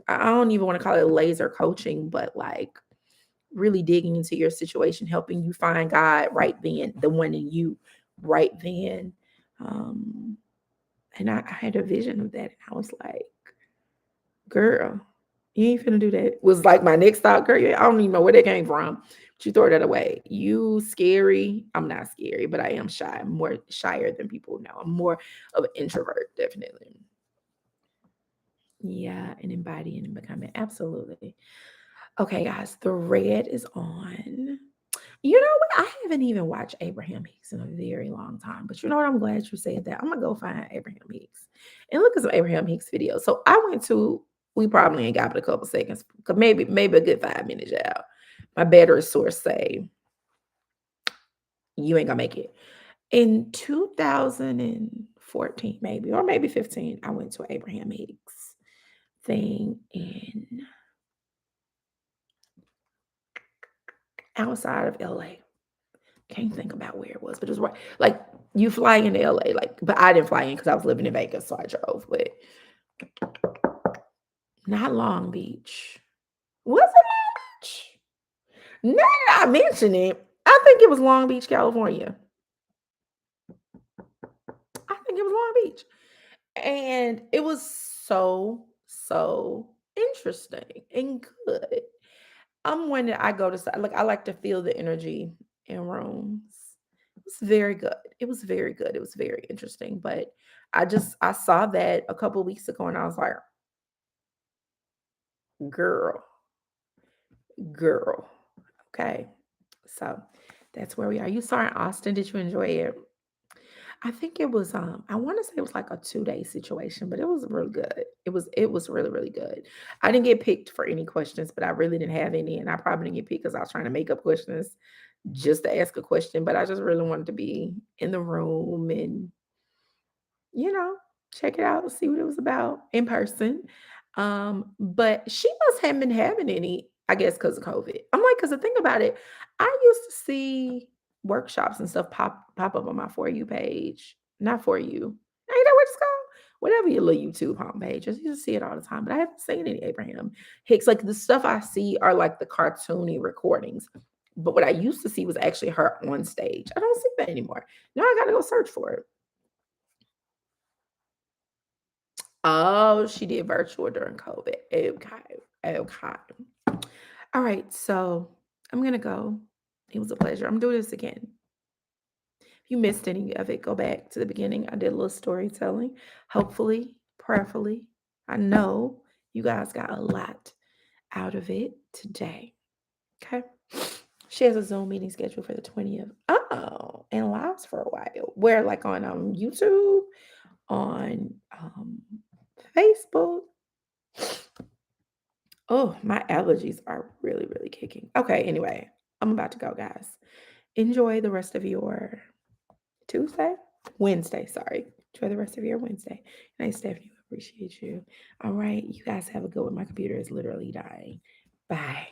don't even want to call it laser coaching, but like really digging into your situation, helping you find God right then, the one in you right then. Um, and I had a vision of that, and I was like, girl, you ain't finna do that. Was like my next thought, girl. I don't even know where that came from. But you throw that away. You scary. I'm not scary, but I am shy. I'm more shyer than people know. I'm more of an introvert, definitely. Yeah, and embodying and becoming. Absolutely. Okay, guys, the red is on. You know what? I haven't even watched Abraham Hicks in a very long time. But you know what? I'm glad you said that. I'm gonna go find Abraham Hicks and look at some Abraham Hicks videos. So I went to. We probably ain't got but a couple seconds, maybe a good 5 minutes out. My battery source say you ain't gonna make it. In 2014, maybe, or maybe 15, I went to Abraham Hicks thing in outside of LA. Can't think about where it was, but it was right. Like you fly into LA, like, but I didn't fly in because I was living in Vegas, so I drove. But not Long Beach. Was it Long Beach? Now that I mention it, I think it was Long Beach, California. I think it was Long Beach, and it was so interesting and good. When I go to like I like to feel the energy in rooms. It was very good. It was very good. It was very interesting. But I saw that a couple weeks ago and I was like, girl, girl. Okay. So that's where we are. You saw in Austin. Did you enjoy it? I think it was I want to say it was like a 2 day situation, but it was really good. It was really, really good. I didn't get picked for any questions, but I really didn't have any, and I probably didn't get picked because I was trying to make up questions just to ask a question. But I just really wanted to be in the room and you know, check it out, see what it was about in person. But she must have been having any, I guess, because of COVID. I'm like, because the thing about it, I used to see workshops and stuff pop up on my For You page. Not For You. Ain't that what it's called? Whatever your little YouTube homepage. I used to see it all the time, but I haven't seen any Abraham Hicks. Like the stuff I see are like the cartoony recordings. But what I used to see was actually her on stage. I don't see that anymore. Now I gotta go search for it. Oh, she did virtual during COVID. Okay. Okay. All right. So I'm going to go. It was a pleasure. I'm doing this again. If you missed any of it, go back to the beginning. I did a little storytelling. Hopefully, prayerfully, I know you guys got a lot out of it today. Okay. She has a Zoom meeting scheduled for the 20th. Oh, and lives for a while. Where, like on YouTube, on Facebook. Oh, my allergies are really, really kicking. Okay, anyway, I'm about to go, guys. Enjoy the rest of your Tuesday, Wednesday. Sorry. Enjoy the rest of your Wednesday. Nice, Stephanie. Appreciate you. All right, you guys have a good one. My computer is literally dying. Bye.